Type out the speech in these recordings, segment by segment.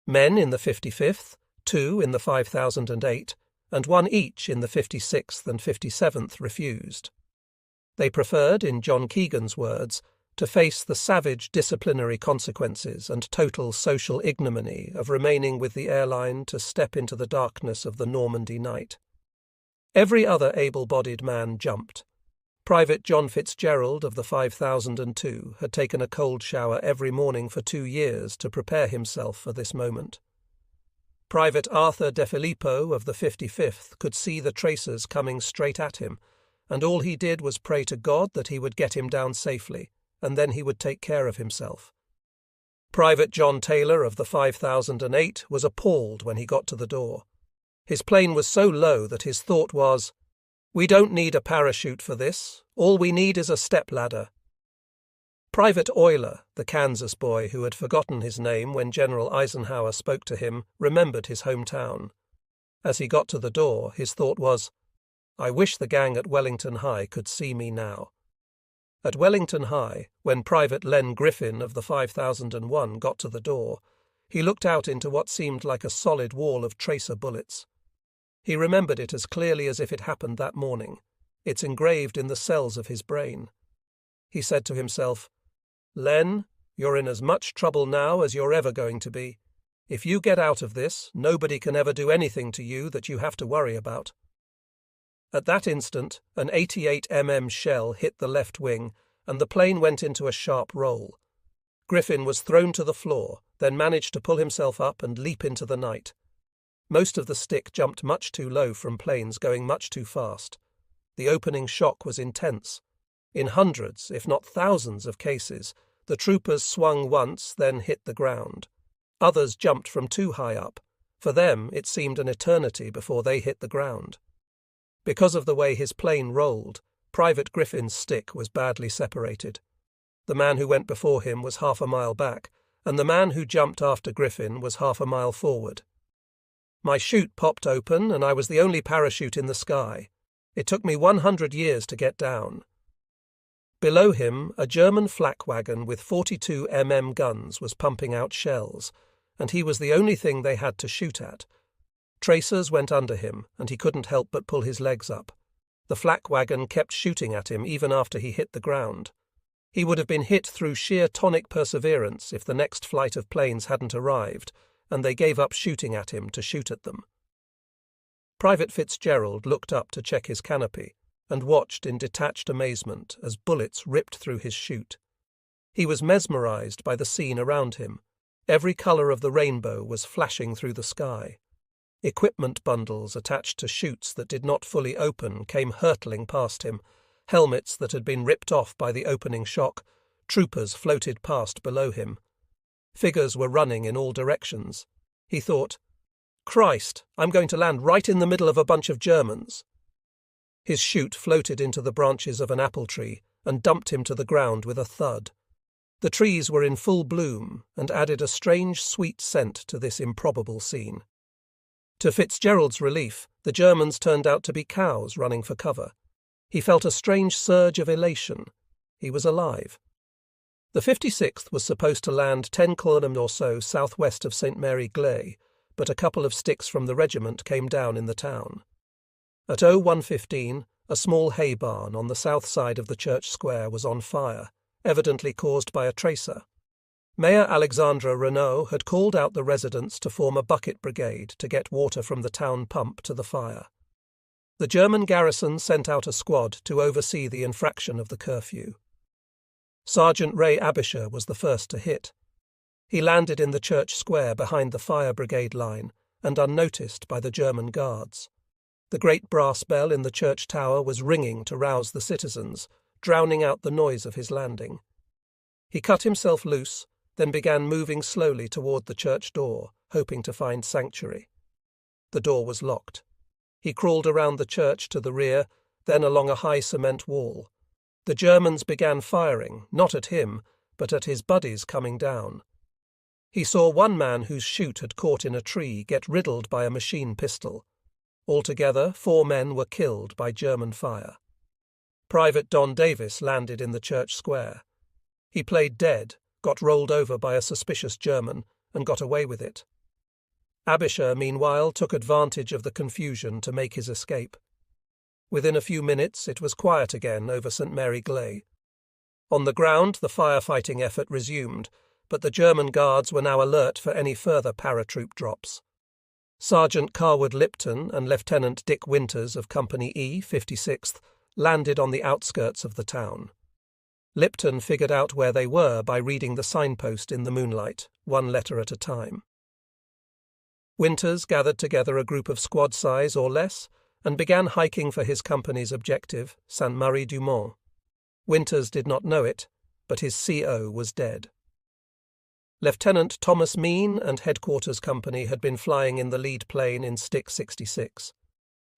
men in the 55th, 2 in the 5008, and 1 each in the 56th and 57th refused. They preferred, in John Keegan's words, to face the savage disciplinary consequences and total social ignominy of remaining with the airline to step into the darkness of the Normandy night. Every other able-bodied man jumped. Private John Fitzgerald of the 5002 had taken a cold shower every morning for 2 years to prepare himself for this moment. Private Arthur De Filippo of the 55th could see the tracers coming straight at him, and all he did was pray to God that he would get him down safely, and then he would take care of himself. Private John Taylor of the 5008 was appalled when he got to the door. His plane was so low that his thought was, "We don't need a parachute for this. All we need is a stepladder." Private Euler, the Kansas boy who had forgotten his name when General Eisenhower spoke to him, remembered his hometown. As he got to the door, his thought was, "I wish the gang at Wellington High could see me now." At Wellington High, when Private Len Griffin of the 5001 got to the door, he looked out into what seemed like a solid wall of tracer bullets. He remembered it as clearly as if it happened that morning. It's engraved in the cells of his brain. He said to himself, "Len, you're in as much trouble now as you're ever going to be. If you get out of this, nobody can ever do anything to you that you have to worry about." At that instant, an 88 shell hit the left wing, and the plane went into a sharp roll. Griffin was thrown to the floor, then managed to pull himself up and leap into the night. Most of the stick jumped much too low from planes going much too fast. The opening shock was intense. In hundreds, if not thousands of cases, the troopers swung once, then hit the ground. Others jumped from too high up. For them, it seemed an eternity before they hit the ground. Because of the way his plane rolled, Private Griffin's stick was badly separated. The man who went before him was half a mile back, and the man who jumped after Griffin was half a mile forward. My chute popped open, and I was the only parachute in the sky. It took me 100 years to get down. Below him, a German flak wagon with 42 guns was pumping out shells, and he was the only thing they had to shoot at. Tracers went under him, and he couldn't help but pull his legs up. The flak wagon kept shooting at him even after he hit the ground. He would have been hit through sheer tonic perseverance if the next flight of planes hadn't arrived, and they gave up shooting at him to shoot at them. Private Fitzgerald looked up to check his canopy, and watched in detached amazement as bullets ripped through his chute. He was mesmerized by the scene around him. Every color of the rainbow was flashing through the sky. Equipment bundles attached to chutes that did not fully open came hurtling past him, helmets that had been ripped off by the opening shock, troopers floated past below him. Figures were running in all directions. He thought, "Christ, I'm going to land right in the middle of a bunch of Germans." His chute floated into the branches of an apple tree and dumped him to the ground with a thud. The trees were in full bloom and added a strange sweet scent to this improbable scene. To Fitzgerald's relief, the Germans turned out to be cows running for cover. He felt a strange surge of elation. He was alive. The 56th was supposed to land 10 km or so southwest of St. Mary Gley, but a couple of sticks from the regiment came down in the town. At 01:15, a small hay barn on the south side of the church square was on fire, evidently caused by a tracer. Mayor Alexandra Renault had called out the residents to form a bucket brigade to get water from the town pump to the fire. The German garrison sent out a squad to oversee the infraction of the curfew. Sergeant Ray Abisher was the first to hit. He landed in the church square behind the fire brigade line and unnoticed by the German guards. The great brass bell in the church tower was ringing to rouse the citizens, drowning out the noise of his landing. He cut himself loose, then began moving slowly toward the church door, hoping to find sanctuary. The door was locked. He crawled around the church to the rear, then along a high cement wall. The Germans began firing, not at him, but at his buddies coming down. He saw one man whose chute had caught in a tree get riddled by a machine pistol. Altogether, 4 men were killed by German fire. Private Don Davis landed in the church square. He played dead, got rolled over by a suspicious German, and got away with it. Abisher, meanwhile, took advantage of the confusion to make his escape. Within a few minutes it was quiet again over St. Mary Gley. On the ground the firefighting effort resumed, but the German guards were now alert for any further paratroop drops. Sergeant Carwood Lipton and Lieutenant Dick Winters of Company E, 56th, landed on the outskirts of the town. Lipton figured out where they were by reading the signpost in the moonlight, one letter at a time. Winters gathered together a group of squad size or less and began hiking for his company's objective, Sainte-Marie-du-Mont. Winters did not know it, but his CO was dead. Lieutenant Thomas Mean and Headquarters Company had been flying in the lead plane in Stick 66.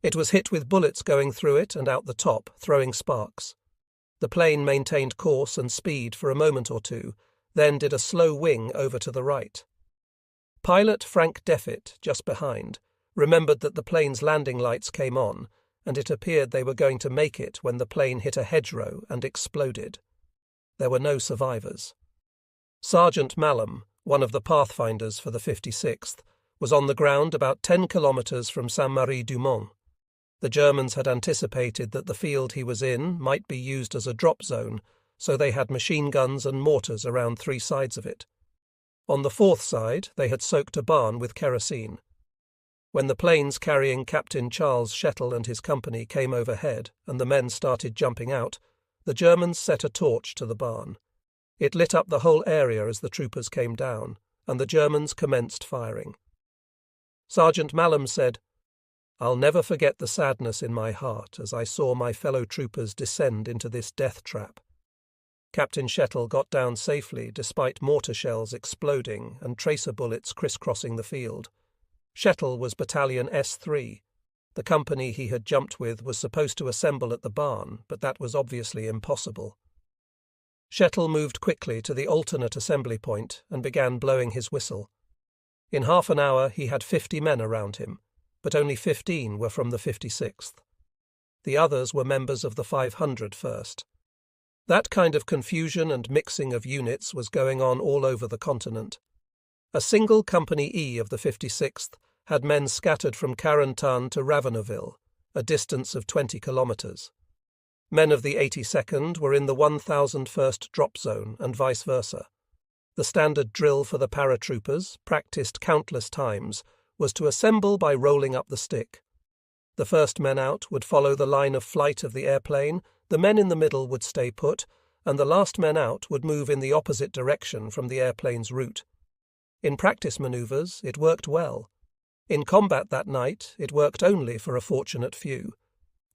It was hit with bullets going through it and out the top, throwing sparks. The plane maintained course and speed for a moment or two, then did a slow wing over to the right. Pilot Frank Deffitt, just behind, remembered that the plane's landing lights came on, and it appeared they were going to make it when the plane hit a hedgerow and exploded. There were no survivors. Sergeant Mallam, one of the pathfinders for the 56th, was on the ground about 10 kilometres from Sainte-Marie-du-Mont. The Germans had anticipated that the field he was in might be used as a drop zone, so they had machine guns and mortars around 3 sides of it. On the 4th side, they had soaked a barn with kerosene. When the planes carrying Captain Charles Shettle and his company came overhead and the men started jumping out, the Germans set a torch to the barn. It lit up the whole area as the troopers came down, and the Germans commenced firing. Sergeant Mallam said, "I'll never forget the sadness in my heart as I saw my fellow troopers descend into this death trap." Captain Shettle got down safely despite mortar shells exploding and tracer bullets crisscrossing the field. Shettle was Battalion S3. The company he had jumped with was supposed to assemble at the barn, but that was obviously impossible. Shettle moved quickly to the alternate assembly point and began blowing his whistle. In half an hour he had 50 men around him, but only 15 were from the 56th. The others were members of the 501st. That kind of confusion and mixing of units was going on all over the continent. A single Company E of the 56th had men scattered from Carentan to Raveneville, a distance of 20 kilometres. Men of the 82nd were in the 1001st drop zone and vice versa. The standard drill for the paratroopers, practised countless times, was to assemble by rolling up the stick. The first men out would follow the line of flight of the airplane, the men in the middle would stay put, and the last men out would move in the opposite direction from the airplane's route. In practice manoeuvres, it worked well. In combat that night, it worked only for a fortunate few.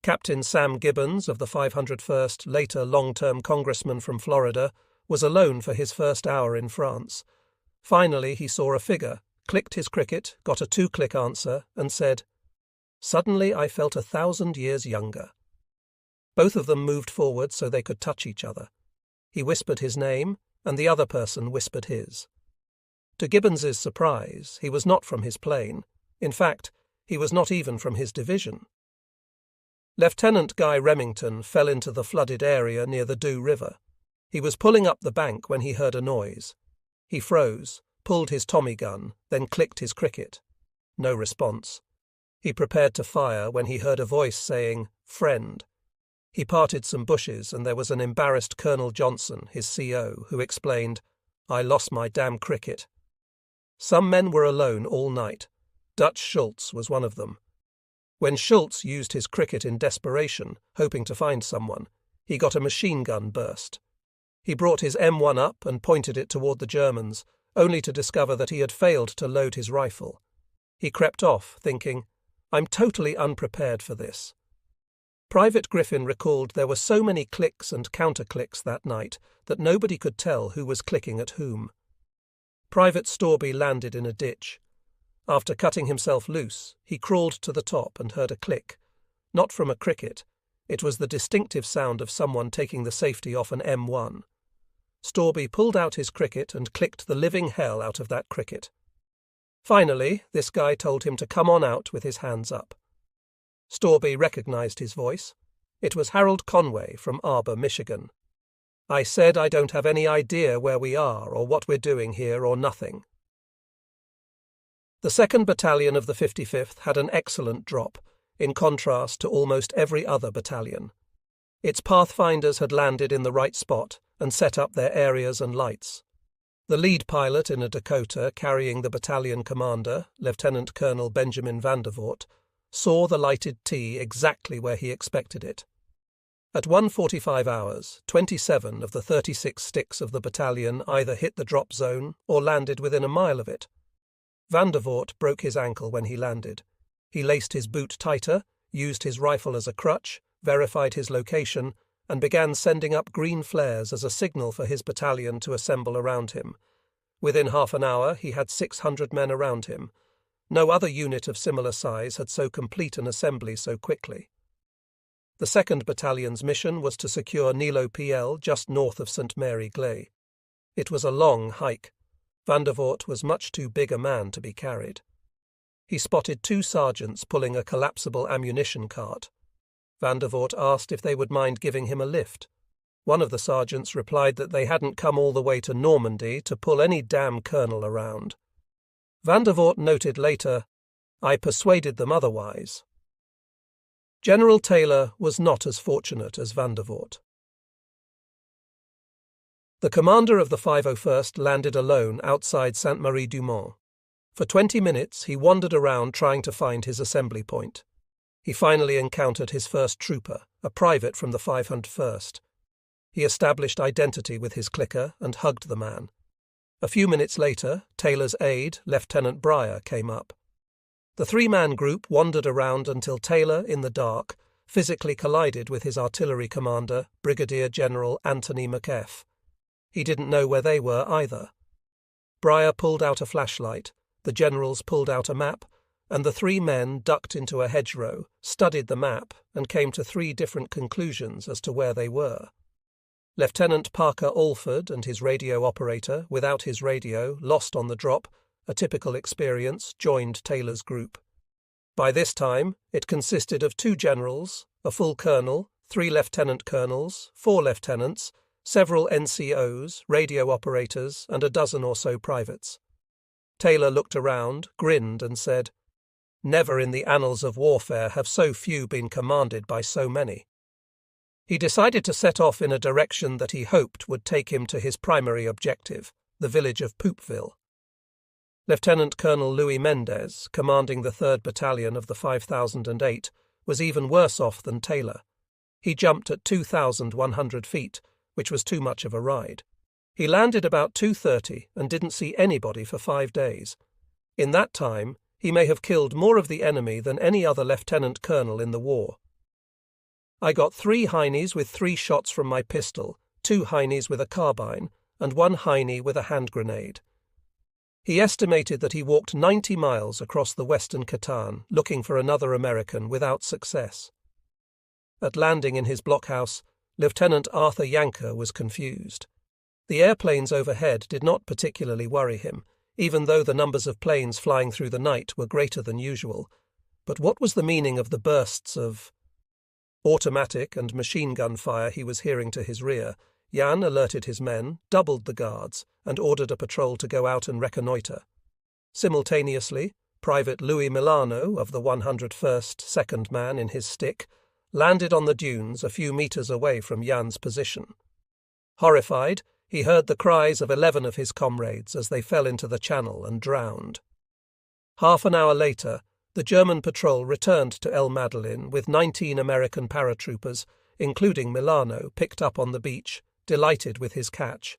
Captain Sam Gibbons of the 501st, later long-term congressman from Florida, was alone for his first hour in France. Finally he saw a figure, clicked his cricket, got a 2-click answer, and said, "Suddenly I felt 1,000 years younger." Both of them moved forward so they could touch each other. He whispered his name, and the other person whispered his. To Gibbons's surprise, he was not from his plane. In fact, he was not even from his division. Lieutenant Guy Remington fell into the flooded area near the Doux River. He was pulling up the bank when he heard a noise. He froze, pulled his Tommy gun, then clicked his cricket. No response. He prepared to fire when he heard a voice saying, "Friend." He parted some bushes and there was an embarrassed Colonel Johnson, his CO, who explained, "I lost my damn cricket." Some men were alone all night. Dutch Schultz was one of them. When Schultz used his cricket in desperation, hoping to find someone, he got a machine gun burst. He brought his M1 up and pointed it toward the Germans, only to discover that he had failed to load his rifle. He crept off, thinking, "I'm totally unprepared for this." Private Griffin recalled there were so many clicks and counter-clicks that night that nobody could tell who was clicking at whom. Private Storby landed in a ditch. After cutting himself loose, he crawled to the top and heard a click. Not from a cricket. It was the distinctive sound of someone taking the safety off an M1. Storby pulled out his cricket and clicked the living hell out of that cricket. Finally, this guy told him to come on out with his hands up. Storby recognized his voice. It was Harold Conway from Arbor, Michigan. "I said I don't have any idea where we are or what we're doing here or nothing." The 2nd Battalion of the 55th had an excellent drop, in contrast to almost every other battalion. Its pathfinders had landed in the right spot and set up their areas and lights. The lead pilot in a Dakota carrying the battalion commander, Lieutenant Colonel Benjamin Vandervoort, saw the lighted T exactly where he expected it. At 1:45 hours, 27 of the 36 sticks of the battalion either hit the drop zone or landed within a mile of it. Vandervoort broke his ankle when he landed. He laced his boot tighter, used his rifle as a crutch, verified his location, and began sending up green flares as a signal for his battalion to assemble around him. Within half an hour, he had 600 men around him. No other unit of similar size had so complete an assembly so quickly. The 2nd Battalion's mission was to secure Nilo PL just north of St. Mary Gley. It was a long hike. Vandervoort was much too big a man to be carried. He spotted 2 sergeants pulling a collapsible ammunition cart. Vandervoort asked if they would mind giving him a lift. One of the sergeants replied that they hadn't come all the way to Normandy to pull any damn colonel around. Vandervoort noted later, "I persuaded them otherwise." General Taylor was not as fortunate as Vandervoort. The commander of the 501st landed alone outside Sainte-Marie-du-Mont. For 20 minutes he wandered around trying to find his assembly point. He finally encountered his first trooper, a private from the 501st. He established identity with his clicker and hugged the man. A few minutes later, Taylor's aide, Lieutenant Breyer, came up. The 3-man group wandered around until Taylor, in the dark, physically collided with his artillery commander, Brigadier General Anthony McF. He didn't know where they were either. Breyer pulled out a flashlight, the generals pulled out a map, and the 3 men ducked into a hedgerow, studied the map, and came to 3 different conclusions as to where they were. Lieutenant Parker Alford and his radio operator, without his radio, lost on the drop, a typical experience, joined Taylor's group. By this time, it consisted of 2 generals, a full colonel, 3 lieutenant colonels, 4 lieutenants, several NCOs, radio operators, and a dozen or so privates. Taylor looked around, grinned, and said, "Never in the annals of warfare have so few been commanded by so many." He decided to set off in a direction that he hoped would take him to his primary objective, the village of Poopville. Lieutenant Colonel Louis Mendez, commanding the 3rd Battalion of the 5008, was even worse off than Taylor. He jumped at 2,100 feet, which was too much of a ride. He landed about 2:30 and didn't see anybody for 5 days. In that time, he may have killed more of the enemy than any other lieutenant colonel in the war. "I got 3 Heinies with 3 shots from my pistol, 2 Heinies with a carbine, and 1 Heinie with a hand grenade." He estimated that he walked 90 miles across the western Catan, looking for another American without success. At landing in his blockhouse, Lieutenant Arthur Yanker was confused. The airplanes overhead did not particularly worry him, even though the numbers of planes flying through the night were greater than usual. But what was the meaning of the bursts of automatic and machine gun fire he was hearing to his rear? Jan alerted his men, doubled the guards, and ordered a patrol to go out and reconnoitre. Simultaneously, Private Louis Milano of the 101st, 2nd man in his stick, landed on the dunes a few metres away from Jan's position. Horrified, he heard the cries of 11 of his comrades as they fell into the channel and drowned. Half an hour later, the German patrol returned to El Madeleine with 19 American paratroopers, including Milano, picked up on the beach, delighted with his catch.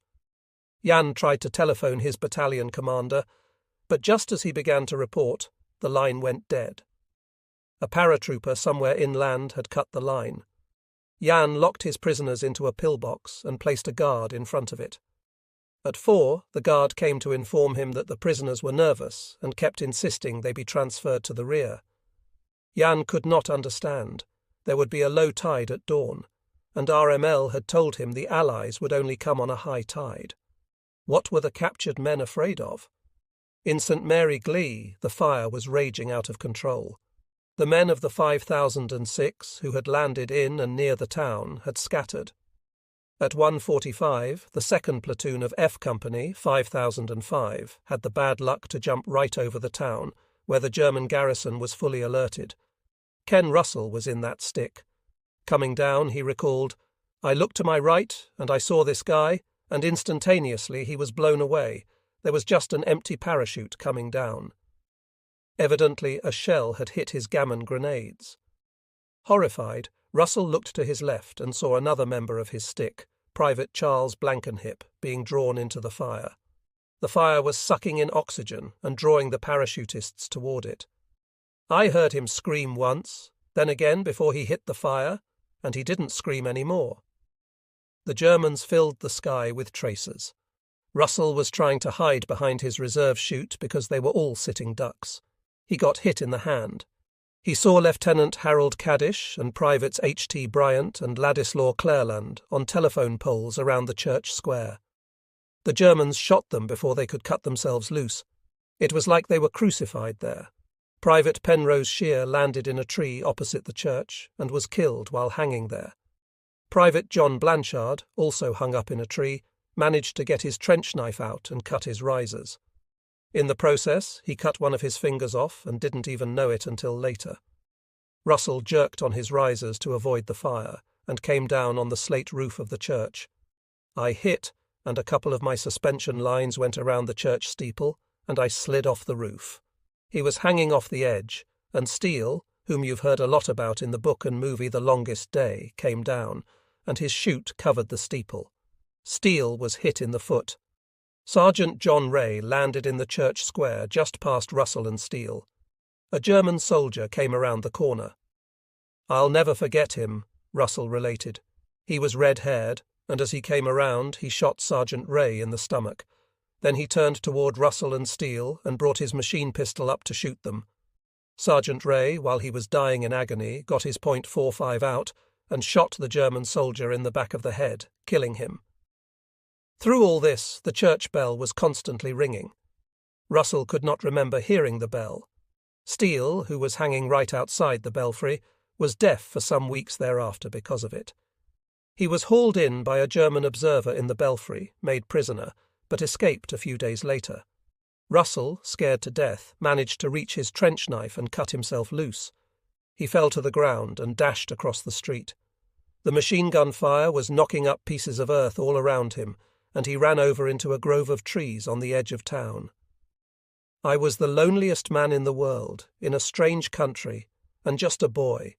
Jan tried to telephone his battalion commander, but just as he began to report, the line went dead. A paratrooper somewhere inland had cut the line. Jan locked his prisoners into a pillbox and placed a guard in front of it. At 4, the guard came to inform him that the prisoners were nervous and kept insisting they be transferred to the rear. Jan could not understand. There would be a low tide at dawn, and RML had told him the Allies would only come on a high tide. What were the captured men afraid of? In St. Mary Gley, the fire was raging out of control. The men of the 5006, who had landed in and near the town, had scattered. At 1:45, the 2nd platoon of F Company, 5005, had the bad luck to jump right over the town, where the German garrison was fully alerted. Ken Russell was in that stick. Coming down, he recalled, "I looked to my right, and I saw this guy, and instantaneously he was blown away. There was just an empty parachute coming down." Evidently, a shell had hit his gammon grenades. Horrified, Russell looked to his left and saw another member of his stick, Private Charles Blankenhip, being drawn into the fire. The fire was sucking in oxygen and drawing the parachutists toward it. I heard him scream once, then again before he hit the fire, and he didn't scream any more. The Germans filled the sky with tracers. Russell was trying to hide behind his reserve chute because they were all sitting ducks. He got hit in the hand. He saw Lieutenant Harold Caddish and Privates H.T. Bryant and Ladislaw Clareland on telephone poles around the church square. The Germans shot them before they could cut themselves loose. It was like they were crucified there. Private Penrose Shear landed in a tree opposite the church and was killed while hanging there. Private John Blanchard, also hung up in a tree, managed to get his trench knife out and cut his risers. In the process, he cut one of his fingers off and didn't even know it until later. Russell jerked on his risers to avoid the fire and came down on the slate roof of the church. I hit, and a couple of my suspension lines went around the church steeple, and I slid off the roof. He was hanging off the edge, and Steele, whom you've heard a lot about in the book and movie The Longest Day, came down, and his chute covered the steeple. Steele was hit in the foot. Sergeant John Ray landed in the church square just past Russell and Steele. A German soldier came around the corner. "I'll never forget him," Russell related. "He was red-haired, and as he came around, he shot Sergeant Ray in the stomach. Then he turned toward Russell and Steele and brought his machine pistol up to shoot them. Sergeant Ray, while he was dying in agony, got his .45 out and shot the German soldier in the back of the head, killing him." Through all this, the church bell was constantly ringing. Russell could not remember hearing the bell. Steele, who was hanging right outside the belfry, was deaf for some weeks thereafter because of it. He was hauled in by a German observer in the belfry, made prisoner, but escaped a few days later. Russell, scared to death, managed to reach his trench knife and cut himself loose. He fell to the ground and dashed across the street. The machine gun fire was knocking up pieces of earth all around him, and he ran over into a grove of trees on the edge of town. "I was the loneliest man in the world, in a strange country, and just a boy.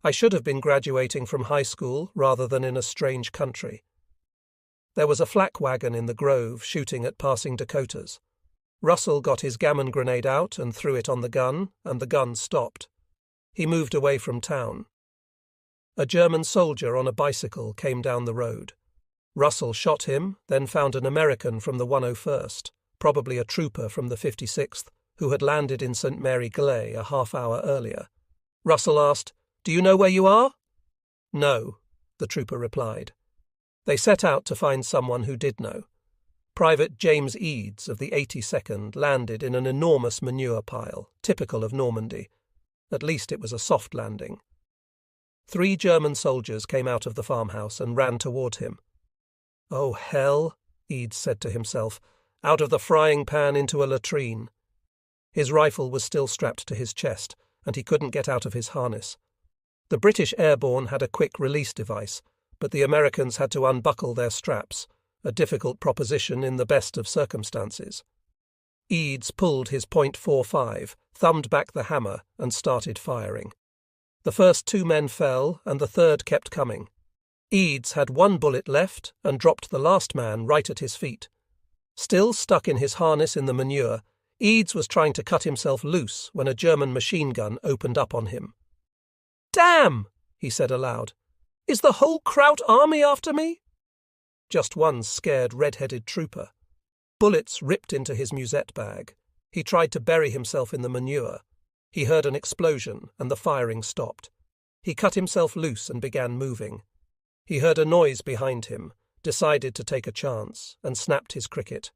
I should have been graduating from high school rather than in a strange country." There was a flak wagon in the grove shooting at passing Dakotas. Russell got his gammon grenade out and threw it on the gun, and the gun stopped. He moved away from town. A German soldier on a bicycle came down the road. Russell shot him, then found an American from the 101st, probably a trooper from the 56th, who had landed in St. Mary Gley a half-hour earlier. Russell asked, "Do you know where you are?" "No," the trooper replied. They set out to find someone who did know. Private James Eads of the 82nd landed in an enormous manure pile, typical of Normandy. At least it was a soft landing. 3 German soldiers came out of the farmhouse and ran toward him. "Oh, hell," Eads said to himself, "out of the frying pan into a latrine." His rifle was still strapped to his chest, and he couldn't get out of his harness. The British airborne had a quick release device, but the Americans had to unbuckle their straps, a difficult proposition in the best of circumstances. Eads pulled his .45, thumbed back the hammer, and started firing. The first 2 men fell, and the third kept coming. Eads had 1 bullet left and dropped the last man right at his feet. Still stuck in his harness in the manure, Eads was trying to cut himself loose when a German machine gun opened up on him. "Damn!" he said aloud. "Is the whole Kraut army after me?" Just one scared red-headed trooper. Bullets ripped into his musette bag. He tried to bury himself in the manure. He heard an explosion, and the firing stopped. He cut himself loose and began moving. He heard a noise behind him, decided to take a chance, and snapped his cricket.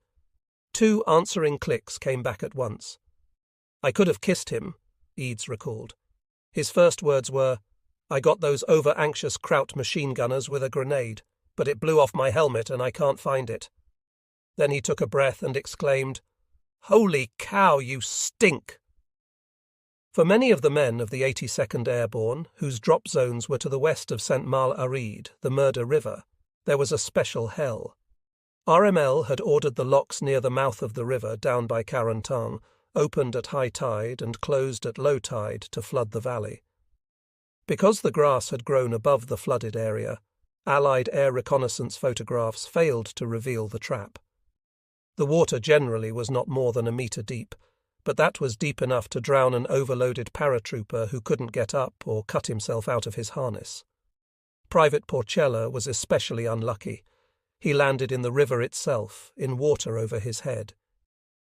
2 answering clicks came back at once. "I could have kissed him," Eads recalled. His first words were, "I got those over-anxious Kraut machine gunners with a grenade, but it blew off my helmet and I can't find it." Then he took a breath and exclaimed, "Holy cow, you stink!" For many of the men of the 82nd Airborne, whose drop zones were to the west of St. Mal-Arid, the Murder River, there was a special hell. RML had ordered the locks near the mouth of the river down by Carentan opened at high tide and closed at low tide to flood the valley. Because the grass had grown above the flooded area, Allied air reconnaissance photographs failed to reveal the trap. The water generally was not more than a metre deep, but that was deep enough to drown an overloaded paratrooper who couldn't get up or cut himself out of his harness. Private Porcella was especially unlucky. He landed in the river itself, in water over his head.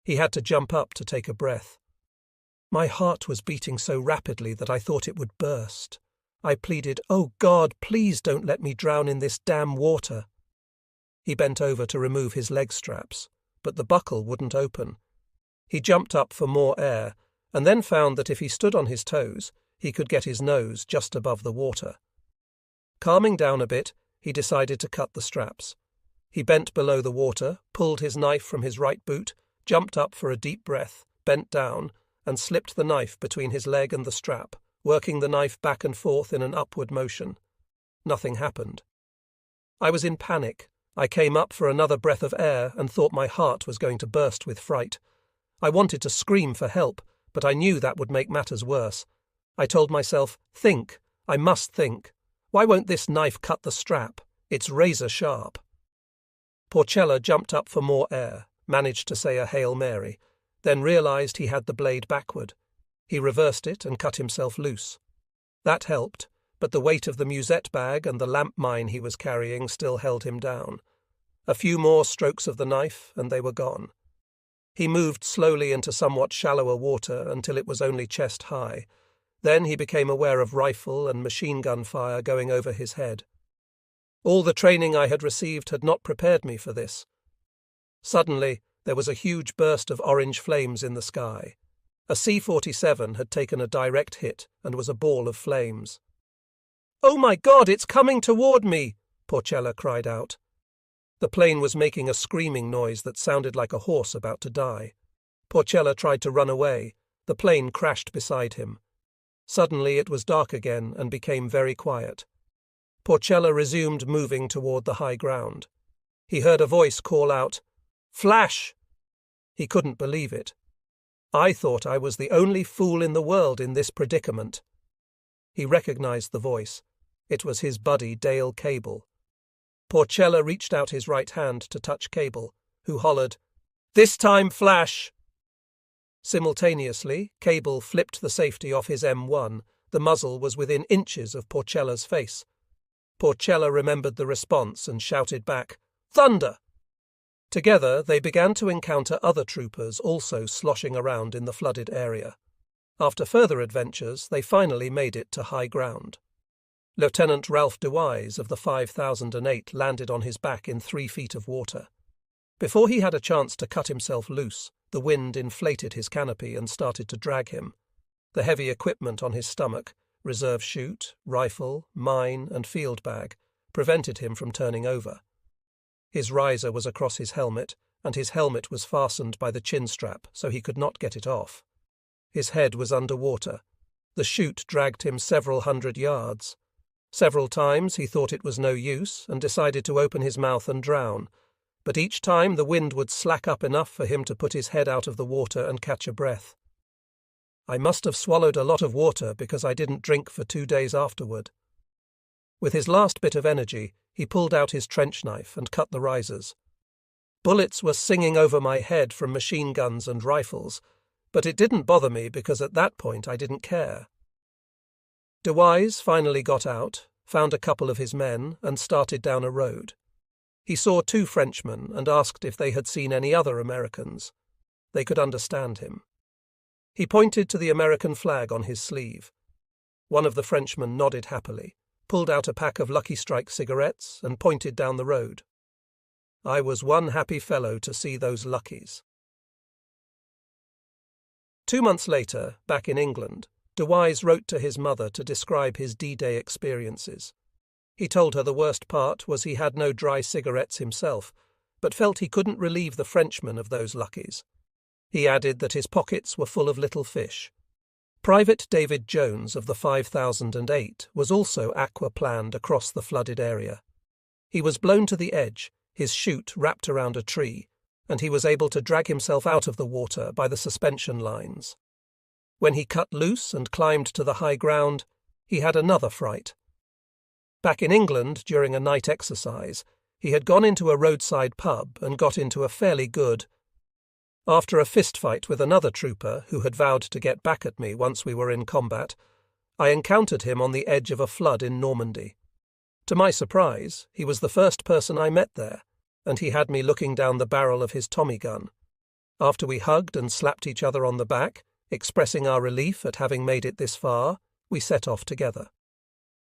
He had to jump up to take a breath. My heart was beating so rapidly that I thought it would burst. I pleaded, "Oh God, please don't let me drown in this damn water." He bent over to remove his leg straps, but the buckle wouldn't open. He jumped up for more air, and then found that if he stood on his toes, he could get his nose just above the water. Calming down a bit, he decided to cut the straps. He bent below the water, pulled his knife from his right boot, jumped up for a deep breath, bent down, and slipped the knife between his leg and the strap, working the knife back and forth in an upward motion. Nothing happened. I was in panic. I came up for another breath of air and thought my heart was going to burst with fright. I wanted to scream for help, but I knew that would make matters worse. I told myself, "Think. I must think. Why won't this knife cut the strap? It's razor sharp." Porcella jumped up for more air, managed to say a Hail Mary, then realized he had the blade backward. He reversed it and cut himself loose. That helped, but the weight of the musette bag and the lamp mine he was carrying still held him down. A few more strokes of the knife, and they were gone. He moved slowly into somewhat shallower water until it was only chest high. Then he became aware of rifle and machine gun fire going over his head. All the training I had received had not prepared me for this. Suddenly, there was a huge burst of orange flames in the sky. A C-47 had taken a direct hit and was a ball of flames. "Oh my God, it's coming toward me!" Porcella cried out. The plane was making a screaming noise that sounded like a horse about to die. Porcella tried to run away. The plane crashed beside him. Suddenly it was dark again and became very quiet. Porcella resumed moving toward the high ground. He heard a voice call out, "Flash!" He couldn't believe it. I thought I was the only fool in the world in this predicament. He recognized the voice. It was his buddy Dale Cable. Porcella reached out his right hand to touch Cable, who hollered, "This time, Flash!" Simultaneously, Cable flipped the safety off his M1. The muzzle was within inches of Porcella's face. Porcella remembered the response and shouted back, "Thunder!" Together, they began to encounter other troopers also sloshing around in the flooded area. After further adventures, they finally made it to high ground. Lieutenant Ralph DeWise of the 5008 landed on his back in 3 feet of water. Before he had a chance to cut himself loose, the wind inflated his canopy and started to drag him. The heavy equipment on his stomach, reserve chute, rifle, mine, and field bag, prevented him from turning over. His riser was across his helmet, and his helmet was fastened by the chin strap, so he could not get it off. His head was under water. The chute dragged him several hundred yards. Several times he thought it was no use and decided to open his mouth and drown, but each time the wind would slack up enough for him to put his head out of the water and catch a breath. I must have swallowed a lot of water because I didn't drink for 2 days afterward. With his last bit of energy, he pulled out his trench knife and cut the risers. Bullets were singing over my head from machine guns and rifles, but it didn't bother me because at that point I didn't care. DeWise finally got out, found a couple of his men, and started down a road. He saw 2 Frenchmen and asked if they had seen any other Americans. They could understand him. He pointed to the American flag on his sleeve. One of the Frenchmen nodded happily, pulled out a pack of Lucky Strike cigarettes, and pointed down the road. I was one happy fellow to see those Luckies. 2 months later, back in England, DeWise wrote to his mother to describe his D-Day experiences. He told her the worst part was he had no dry cigarettes himself, but felt he couldn't relieve the Frenchman of those luckies. He added that his pockets were full of little fish. Private David Jones of the 5008 was also aqua-planned across the flooded area. He was blown to the edge, his chute wrapped around a tree, and he was able to drag himself out of the water by the suspension lines. When he cut loose and climbed to the high ground, he had another fright. Back in England, during a night exercise, he had gone into a roadside pub and got into a fairly good. After a fistfight with another trooper who had vowed to get back at me once we were in combat, I encountered him on the edge of a flood in Normandy. To my surprise, he was the first person I met there, and he had me looking down the barrel of his Tommy gun. After we hugged and slapped each other on the back, expressing our relief at having made it this far, we set off together.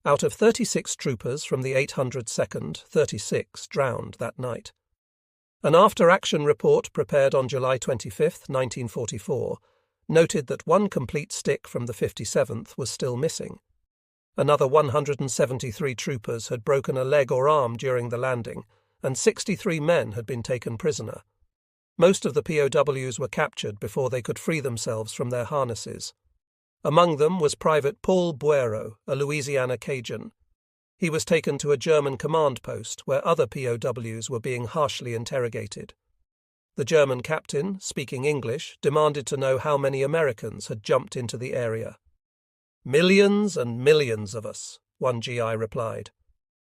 Out of 36 troopers from the 802nd, 36 drowned that night. An after-action report prepared on July 25, 1944, noted that one complete stick from the 57th was still missing. Another 173 troopers had broken a leg or arm during the landing, and 63 men had been taken prisoner. Most of the POWs were captured before they could free themselves from their harnesses. Among them was Private Paul Buero, a Louisiana Cajun. He was taken to a German command post where other POWs were being harshly interrogated. The German captain, speaking English, demanded to know how many Americans had jumped into the area. "Millions and millions of us," one GI replied.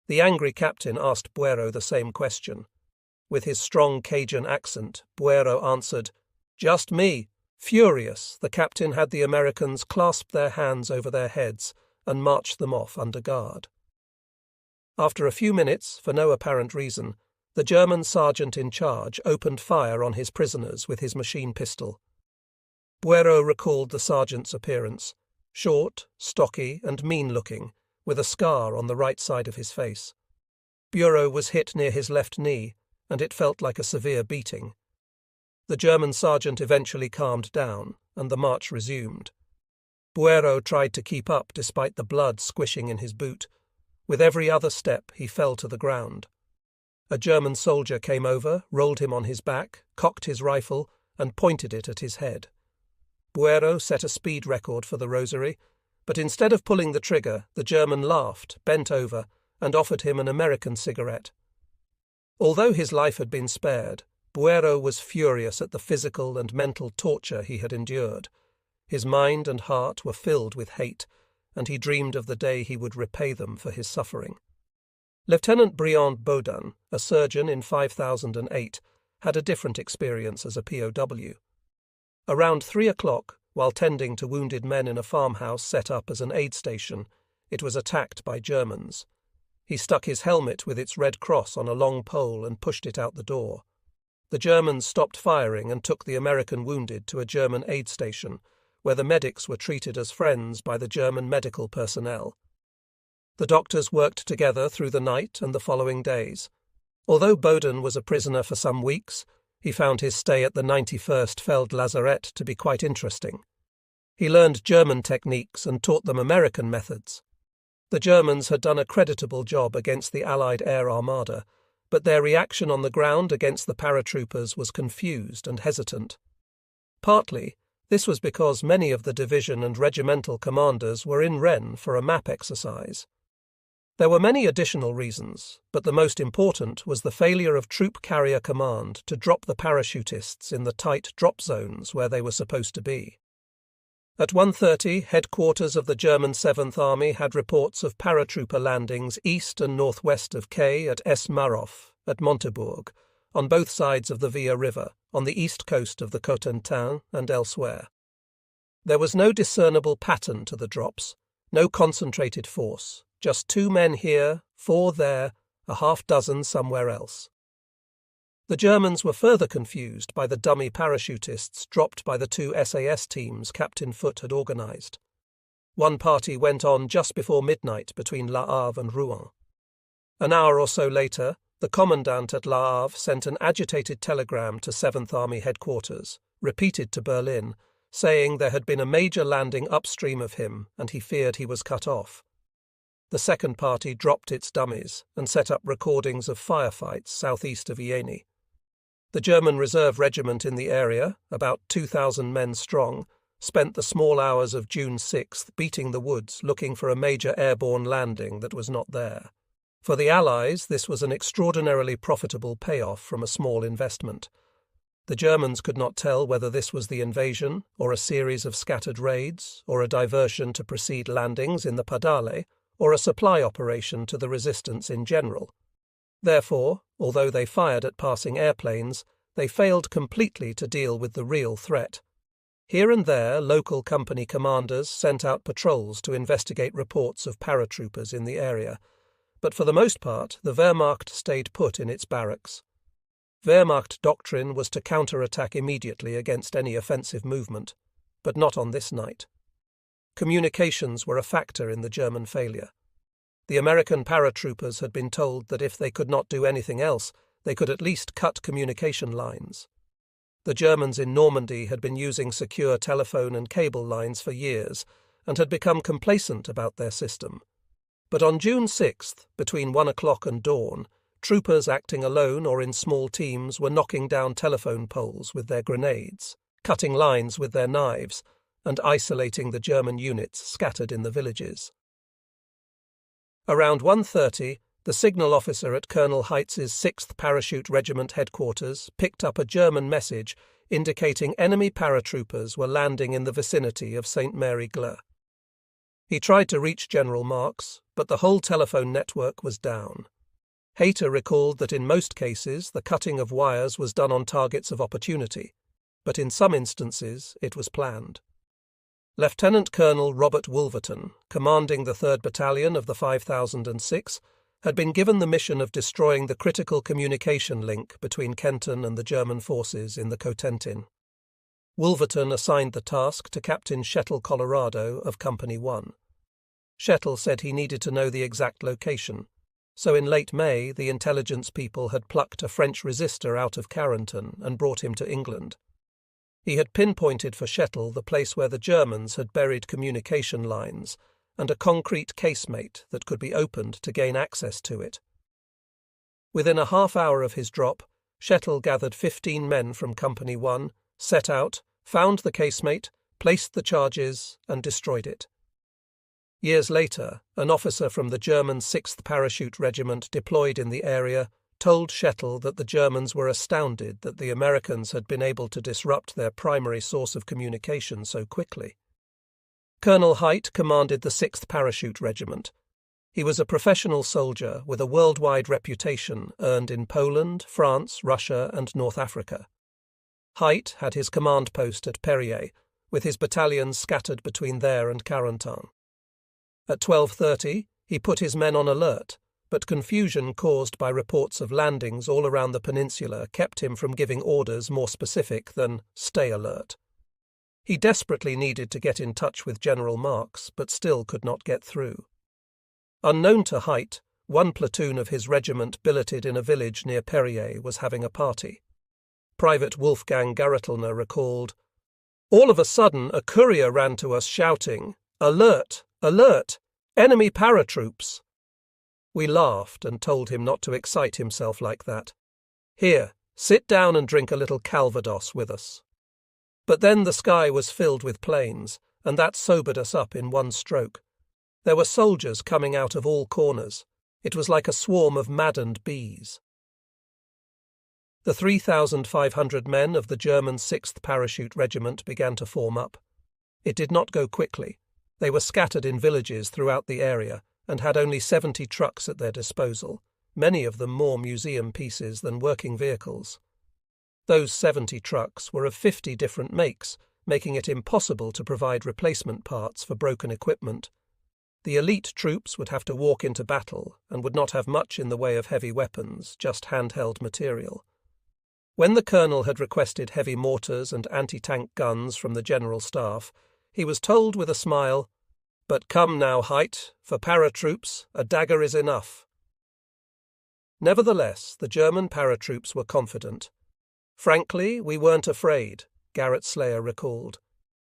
The angry captain asked Buero the same question. With his strong Cajun accent, Buero answered, "Just me." Furious, the captain had the Americans clasp their hands over their heads and march them off under guard. After a few minutes, for no apparent reason, the German sergeant in charge opened fire on his prisoners with his machine pistol. Buero recalled the sergeant's appearance, short, stocky, and mean-looking, with a scar on the right side of his face. Buero was hit near his left knee, and it felt like a severe beating. The German sergeant eventually calmed down, and the march resumed. Buero tried to keep up despite the blood squishing in his boot. With every other step, he fell to the ground. A German soldier came over, rolled him on his back, cocked his rifle, and pointed it at his head. Buero set a speed record for the rosary, but instead of pulling the trigger, the German laughed, bent over, and offered him an American cigarette. Although his life had been spared, Buero was furious at the physical and mental torture he had endured. His mind and heart were filled with hate, and he dreamed of the day he would repay them for his suffering. Lieutenant Briand Baudin, a surgeon in 5008, had a different experience as a POW. Around 3 o'clock, while tending to wounded men in a farmhouse set up as an aid station, it was attacked by Germans. He stuck his helmet with its red cross on a long pole and pushed it out the door. The Germans stopped firing and took the American wounded to a German aid station, where the medics were treated as friends by the German medical personnel. The doctors worked together through the night and the following days. Although Baudin was a prisoner for some weeks, he found his stay at the 91st Feld Lazarette to be quite interesting. He learned German techniques and taught them American methods. The Germans had done a creditable job against the Allied air armada, but their reaction on the ground against the paratroopers was confused and hesitant. Partly, this was because many of the division and regimental commanders were in Rennes for a map exercise. There were many additional reasons, but the most important was the failure of Troop Carrier Command to drop the parachutists in the tight drop zones where they were supposed to be. At 1:30, headquarters of the German 7th Army had reports of paratrooper landings east and northwest of Quai at Es-Maroff, at Montebourg, on both sides of the Via River, on the east coast of the Cotentin and elsewhere. There was no discernible pattern to the drops, no concentrated force, just 2 men here, 4 there, a half-dozen somewhere else. The Germans were further confused by the dummy parachutists dropped by the 2 SAS teams Captain Foote had organised. One party went on just before midnight between Le Havre and Rouen. An hour or so later, the commandant at Le Havre sent an agitated telegram to 7th Army headquarters, repeated to Berlin, saying there had been a major landing upstream of him and he feared he was cut off. the second party dropped its dummies and set up recordings of firefights southeast of Ieni. The German reserve regiment in the area, about 2,000 men strong, spent the small hours of June 6th beating the woods looking for a major airborne landing that was not there. For the Allies, this was an extraordinarily profitable payoff from a small investment. The Germans could not tell whether this was the invasion, or a series of scattered raids, or a diversion to precede landings in the Padale, or a supply operation to the resistance in general. Therefore, although they fired at passing airplanes, they failed completely to deal with the real threat. Here and there, local company commanders sent out patrols to investigate reports of paratroopers in the area, but for the most part, the Wehrmacht stayed put in its barracks. Wehrmacht doctrine was to counter-attack immediately against any offensive movement, but not on this night. Communications were a factor in the German failure. The American paratroopers had been told that if they could not do anything else, they could at least cut communication lines. The Germans in Normandy had been using secure telephone and cable lines for years and had become complacent about their system. But on June 6th, between 1 o'clock and dawn, troopers acting alone or in small teams were knocking down telephone poles with their grenades, cutting lines with their knives, and isolating the German units scattered in the villages. Around 1:30, the signal officer at Colonel Heitz's 6th Parachute Regiment headquarters picked up a German message indicating enemy paratroopers were landing in the vicinity of St. Mary-Glas. He tried to reach General Marx, but the whole telephone network was down. Hayter recalled that in most cases the cutting of wires was done on targets of opportunity, but in some instances it was planned. Lieutenant Colonel Robert Wolverton, commanding the 3rd Battalion of the 5006, had been given the mission of destroying the critical communication link between Kenton and the German forces in the Cotentin. Wolverton assigned the task to Captain Shettle Colorado of Company 1. Shettle said he needed to know the exact location, so in late May the intelligence people had plucked a French resistor out of Carrington and brought him to England. He had pinpointed for Shettle the place where the Germans had buried communication lines and a concrete casemate that could be opened to gain access to it. Within a half hour of his drop, Shettle gathered 15 men from Company 1, set out, found the casemate, placed the charges, and destroyed it. Years later, an officer from the German 6th Parachute Regiment deployed in the area told Shettle that the Germans were astounded that the Americans had been able to disrupt their primary source of communication so quickly. Colonel Haidt commanded the 6th Parachute Regiment. He was a professional soldier with a worldwide reputation earned in Poland, France, Russia, and North Africa. Haidt had his command post at Perrier, with his battalions scattered between there and Carentan. At 12:30, he put his men on alert, but confusion caused by reports of landings all around the peninsula kept him from giving orders more specific than "stay alert." He desperately needed to get in touch with General Marx, but still could not get through. Unknown to Haidt, one platoon of his regiment billeted in a village near Perrier was having a party. Private Wolfgang Garretelner recalled, "All of a sudden a courier ran to us shouting, 'Alert! Alert! Enemy paratroops!' We laughed and told him not to excite himself like that. 'Here, sit down and drink a little Calvados with us.' But then the sky was filled with planes, and that sobered us up in one stroke. There were soldiers coming out of all corners. It was like a swarm of maddened bees." The 3,500 men of the German 6th Parachute Regiment began to form up. It did not go quickly. They were scattered in villages throughout the area and had only 70 trucks at their disposal, many of them more museum pieces than working vehicles. Those 70 trucks were of 50 different makes, making it impossible to provide replacement parts for broken equipment. The elite troops would have to walk into battle and would not have much in the way of heavy weapons, just handheld material. When the colonel had requested heavy mortars and anti-tank guns from the general staff, he was told with a smile, "But come now, Haidt, for paratroops, a dagger is enough." Nevertheless, the German paratroops were confident. "Frankly, we weren't afraid," Garrett Slayer recalled.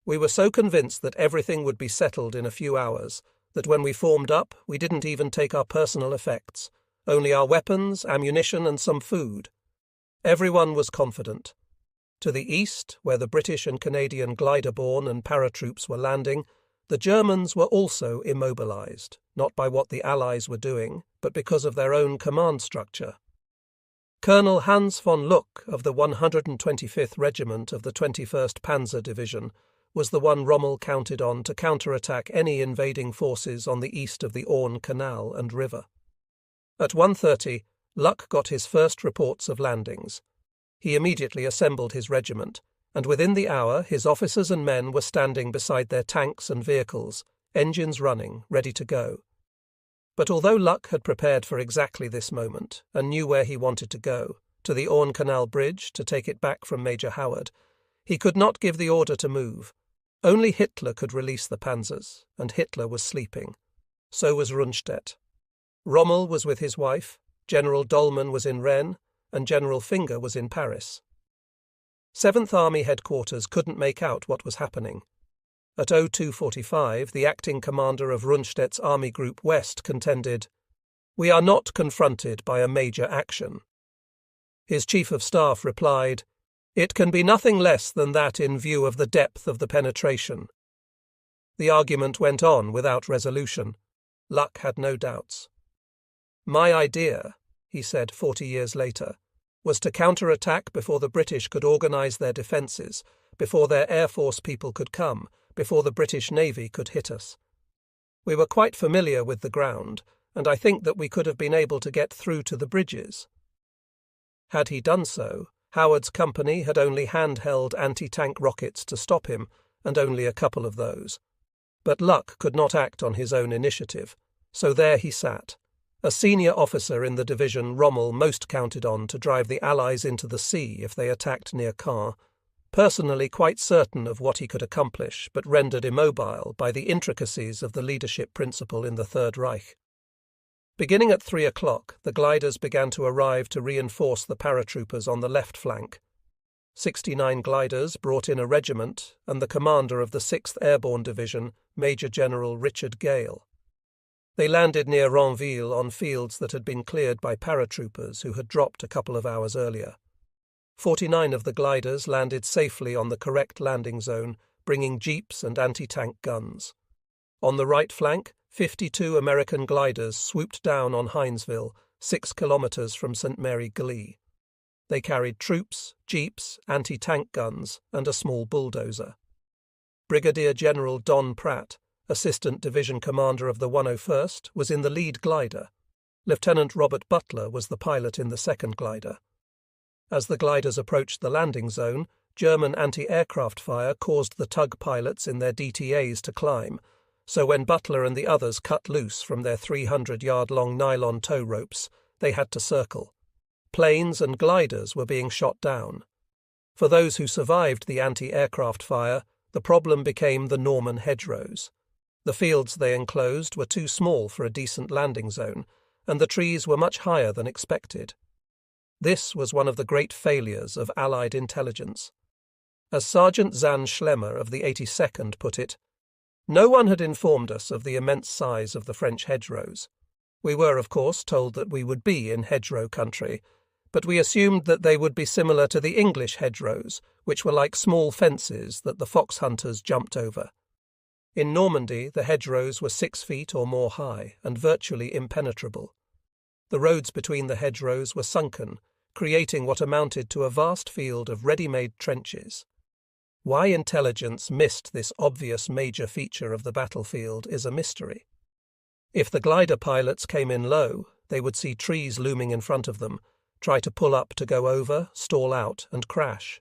"We were so convinced that everything would be settled in a few hours that when we formed up, we didn't even take our personal effects, only our weapons, ammunition, and some food. Everyone was confident. To the east, where the British and Canadian glider-borne and paratroops were landing, the Germans were also immobilized, not by what the Allies were doing, but because of their own command structure. Colonel Hans von Luck of the 125th Regiment of the 21st Panzer Division was the one Rommel counted on to counterattack any invading forces on the east of the Orne Canal and river. At 1:30, Luck got his first reports of landings. He immediately assembled his regiment, and within the hour his officers and men were standing beside their tanks and vehicles, engines running, ready to go. But although Luck had prepared for exactly this moment, and knew where he wanted to go, to the Orne Canal Bridge to take it back from Major Howard, he could not give the order to move. Only Hitler could release the panzers, and Hitler was sleeping. So was Rundstedt. Rommel was with his wife, General Dolman was in Rennes, and General Finger was in Paris. 7th Army headquarters couldn't make out what was happening. At 02:45, the acting commander of Rundstedt's Army Group West contended, "We are not confronted by a major action." His chief of staff replied, "It can be nothing less than that in view of the depth of the penetration." The argument went on without resolution. Luck had no doubts. "My idea," he said 40 years later, "was to counterattack before the British could organize their defences, before their Air Force people could come, before the British Navy could hit us. We were quite familiar with the ground, and I think that we could have been able to get through to the bridges." Had he done so, Howard's company had only handheld anti-tank rockets to stop him, and only a couple of those. But Luck could not act on his own initiative, so there he sat, a senior officer in the division Rommel most counted on to drive the Allies into the sea if they attacked near Caen, personally quite certain of what he could accomplish, but rendered immobile by the intricacies of the leadership principle in the Third Reich. Beginning at 3 o'clock, the gliders began to arrive to reinforce the paratroopers on the left flank. 69 gliders brought in a regiment and the commander of the 6th Airborne Division, Major General Richard Gale. They landed near Ranville on fields that had been cleared by paratroopers who had dropped a couple of hours earlier. 49 of the gliders landed safely on the correct landing zone, bringing jeeps and anti-tank guns. On the right flank, 52 American gliders swooped down on Hinesville, 6 kilometers from St. Mary Glee. They carried troops, jeeps, anti-tank guns, and a small bulldozer. Brigadier General Don Pratt, Assistant Division Commander of the 101st, was in the lead glider. Lieutenant Robert Butler was the pilot in the second glider. As the gliders approached the landing zone, German anti-aircraft fire caused the tug pilots in their DTAs to climb, so when Butler and the others cut loose from their 300-yard-long nylon tow ropes, they had to circle. Planes and gliders were being shot down. For those who survived the anti-aircraft fire, the problem became the Norman hedgerows. The fields they enclosed were too small for a decent landing zone, and the trees were much higher than expected. This was one of the great failures of Allied intelligence. As Sergeant Zahn Schlemmer of the 82nd put it, "No one had informed us of the immense size of the French hedgerows. We were, of course, told that we would be in hedgerow country, but we assumed that they would be similar to the English hedgerows, which were like small fences that the fox hunters jumped over. In Normandy, the hedgerows were 6 feet or more high and virtually impenetrable. The roads between the hedgerows were sunken, creating what amounted to a vast field of ready-made trenches. Why intelligence missed this obvious major feature of the battlefield is a mystery. If the glider pilots came in low, they would see trees looming in front of them, try to pull up to go over, stall out, and crash.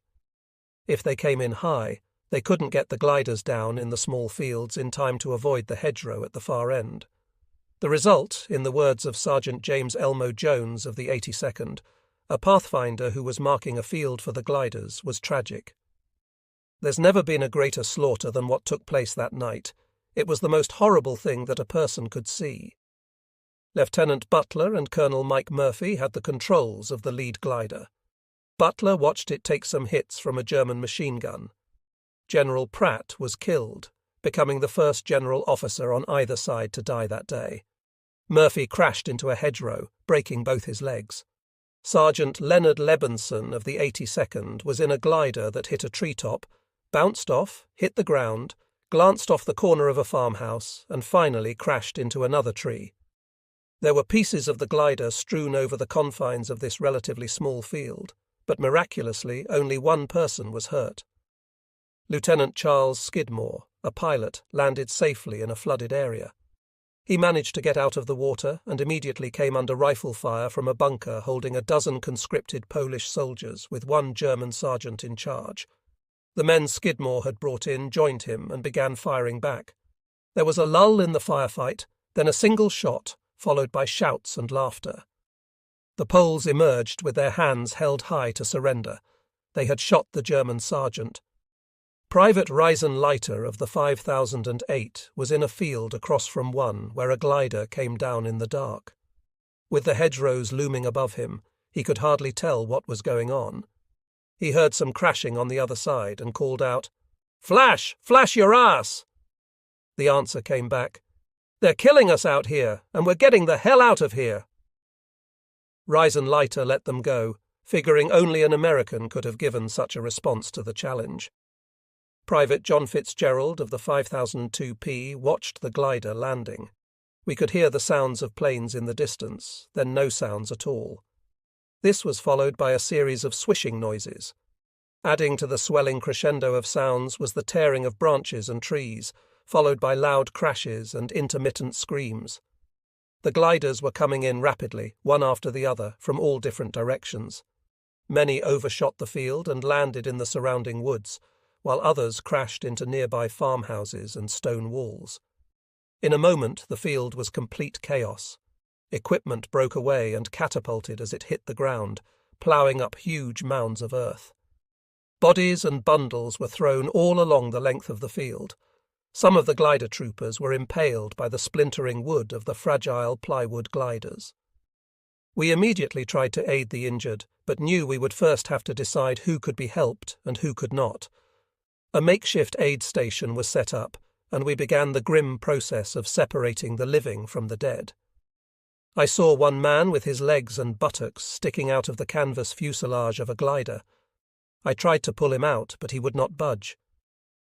If they came in high, they couldn't get the gliders down in the small fields in time to avoid the hedgerow at the far end. The result, in the words of Sergeant James Elmo Jones of the 82nd, a pathfinder who was marking a field for the gliders, was tragic. There's never been a greater slaughter than what took place that night. It was the most horrible thing that a person could see. Lieutenant Butler and Colonel Mike Murphy had the controls of the lead glider. Butler watched it take some hits from a German machine gun. General Pratt was killed, becoming the first general officer on either side to die that day. Murphy crashed into a hedgerow, breaking both his legs. Sergeant Leonard Lebenson of the 82nd was in a glider that hit a treetop, bounced off, hit the ground, glanced off the corner of a farmhouse, and finally crashed into another tree. There were pieces of the glider strewn over the confines of this relatively small field, but miraculously only one person was hurt. Lieutenant Charles Skidmore, a pilot, landed safely in a flooded area. He managed to get out of the water and immediately came under rifle fire from a bunker holding a dozen conscripted Polish soldiers with one German sergeant in charge. The men Skidmore had brought in joined him and began firing back. There was a lull in the firefight, then a single shot, followed by shouts and laughter. The Poles emerged with their hands held high to surrender. They had shot the German sergeant. Private Reisenleiter of the 5008 was in a field across from one where a glider came down in the dark. With the hedgerows looming above him, he could hardly tell what was going on. He heard some crashing on the other side and called out, "Flash! Flash your ass!" The answer came back, "They're killing us out here, and we're getting the hell out of here." Reisenleiter let them go, figuring only an American could have given such a response to the challenge. Private John Fitzgerald of the 5002P watched the glider landing. We could hear the sounds of planes in the distance, then no sounds at all. This was followed by a series of swishing noises. Adding to the swelling crescendo of sounds was the tearing of branches and trees, followed by loud crashes and intermittent screams. The gliders were coming in rapidly, one after the other, from all different directions. Many overshot the field and landed in the surrounding woods, while others crashed into nearby farmhouses and stone walls. In a moment the field was complete chaos. Equipment broke away and catapulted as it hit the ground, ploughing up huge mounds of earth. Bodies and bundles were thrown all along the length of the field. Some of the glider troopers were impaled by the splintering wood of the fragile plywood gliders. We immediately tried to aid the injured, but knew we would first have to decide who could be helped and who could not. A makeshift aid station was set up, and we began the grim process of separating the living from the dead. I saw one man with his legs and buttocks sticking out of the canvas fuselage of a glider. I tried to pull him out, but he would not budge.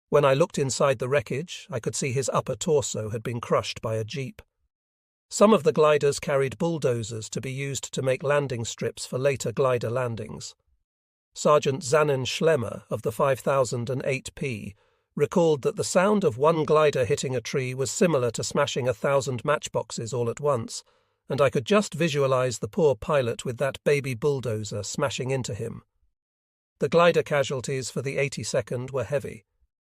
When I looked inside the wreckage, I could see his upper torso had been crushed by a jeep. Some of the gliders carried bulldozers to be used to make landing strips for later glider landings. Sergeant Zanin Schlemmer of the 5008P recalled that the sound of one glider hitting a tree was similar to smashing 1,000 matchboxes all at once, and I could just visualize the poor pilot with that baby bulldozer smashing into him. The glider casualties for the 82nd were heavy.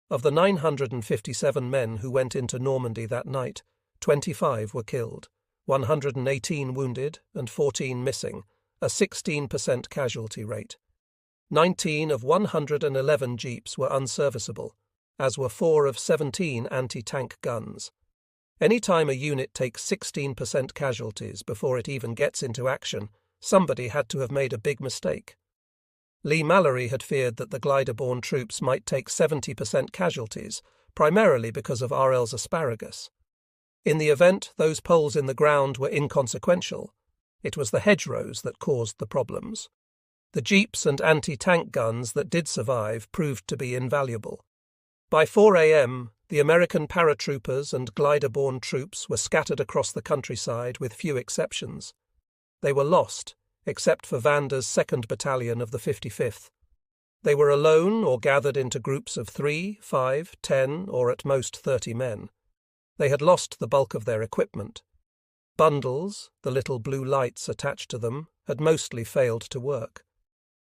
Of the 957 men who went into Normandy that night, 25 were killed, 118 wounded, and 14 missing, a 16% casualty rate. 19 of 111 jeeps were unserviceable, as were 4 of 17 anti-tank guns. Any time a unit takes 16% casualties before it even gets into action, somebody had to have made a big mistake. Lee Mallory had feared that the glider-borne troops might take 70% casualties, primarily because of RL's asparagus. In the event, those poles in the ground were inconsequential. It was the hedgerows that caused the problems. The jeeps and anti-tank guns that did survive proved to be invaluable. By 4 a.m., the American paratroopers and glider-borne troops were scattered across the countryside with few exceptions. They were lost, except for Vander's 2nd Battalion of the 55th. They were alone or gathered into groups of 3, 5, 10, or at most 30 men. They had lost the bulk of their equipment. Bundles, the little blue lights attached to them, had mostly failed to work.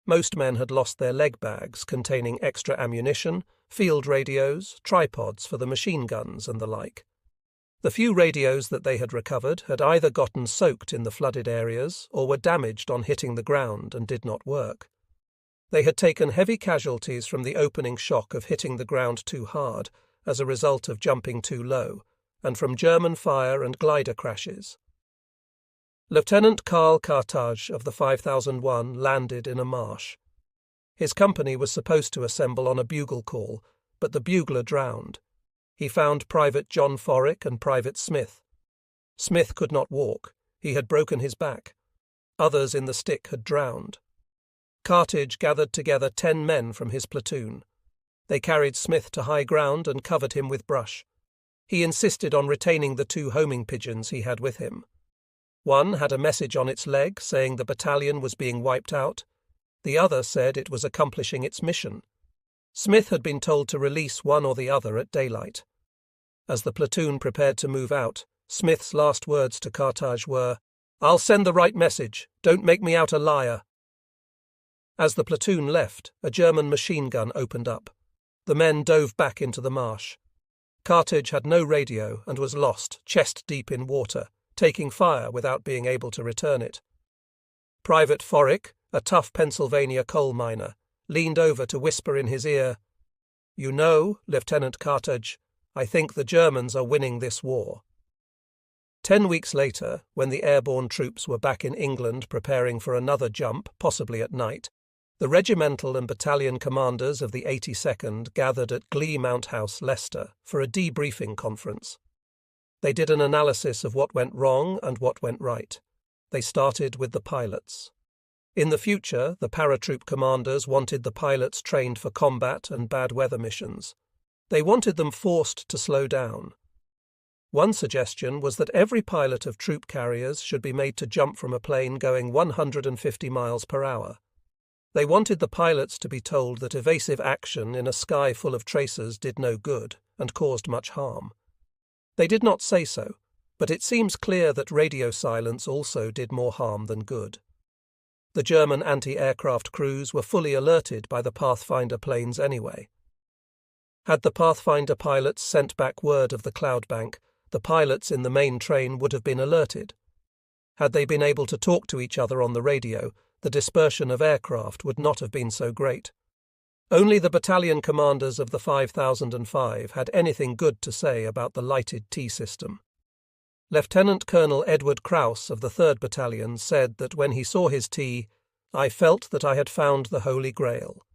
Most men had lost their leg bags containing extra ammunition, field radios, tripods for the machine guns and the like. The few radios that they had recovered had either gotten soaked in the flooded areas or were damaged on hitting the ground and did not work. They had taken heavy casualties from the opening shock of hitting the ground too hard as a result of jumping too low, and from German fire and glider crashes. Lieutenant Karl Kartaj of the 5001 landed in a marsh. His company was supposed to assemble on a bugle call, but the bugler drowned. He found Private John Forrick and Private Smith. Smith could not walk. He had broken his back. Others in the stick had drowned. Cartledge gathered together 10 men from his platoon. They carried Smith to high ground and covered him with brush. He insisted on retaining the 2 homing pigeons he had with him. One had a message on its leg saying the battalion was being wiped out. The other said it was accomplishing its mission. Smith had been told to release one or the other at daylight. As the platoon prepared to move out, Smith's last words to Cartledge were, "I'll send the right message. Don't make me out a liar." As the platoon left, a German machine gun opened up. The men dove back into the marsh. Cartledge had no radio and was lost, chest deep in water, taking fire without being able to return it. Private Forrick, a tough Pennsylvania coal miner, leaned over to whisper in his ear, "You know, Lieutenant Cartledge, I think the Germans are winning this war." 10 weeks later, when the airborne troops were back in England preparing for another jump, possibly at night, the regimental and battalion commanders of the 82nd gathered at Glee Mount House, Leicester, for a debriefing conference. They did an analysis of what went wrong and what went right. They started with the pilots. In the future, the paratroop commanders wanted the pilots trained for combat and bad weather missions. They wanted them forced to slow down. One suggestion was that every pilot of troop carriers should be made to jump from a plane going 150 miles per hour. They wanted the pilots to be told that evasive action in a sky full of tracers did no good and caused much harm. They did not say so, but it seems clear that radio silence also did more harm than good. The German anti-aircraft crews were fully alerted by the Pathfinder planes anyway. Had the Pathfinder pilots sent back word of the cloud bank, the pilots in the main train would have been alerted. Had they been able to talk to each other on the radio, the dispersion of aircraft would not have been so great. Only the battalion commanders of the 5005 had anything good to say about the lighted T system. Lieutenant Colonel Edward Krauss of the 3rd Battalion said that when he saw his T, "I felt that I had found the Holy Grail."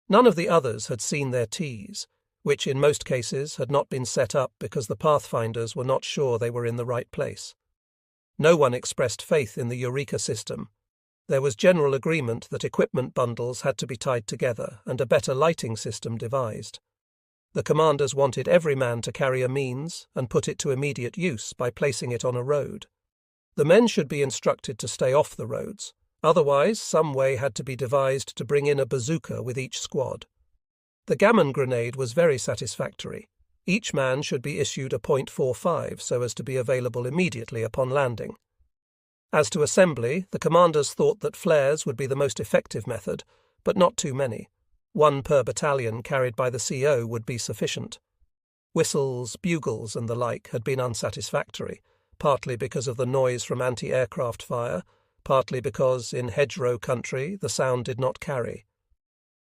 None of the others had seen their Ts, which in most cases had not been set up because the Pathfinders were not sure they were in the right place. No one expressed faith in the Eureka system. There was general agreement that equipment bundles had to be tied together and a better lighting system devised. The commanders wanted every man to carry a means and put it to immediate use by placing it on a road. The men should be instructed to stay off the roads. Otherwise, some way had to be devised to bring in a bazooka with each squad. The gammon grenade was very satisfactory. Each man should be issued a .45 so as to be available immediately upon landing. As to assembly, the commanders thought that flares would be the most effective method, but not too many. 1 per battalion carried by the CO would be sufficient. Whistles, bugles, and the like had been unsatisfactory, partly because of the noise from anti-aircraft fire, partly because, in hedgerow country, the sound did not carry.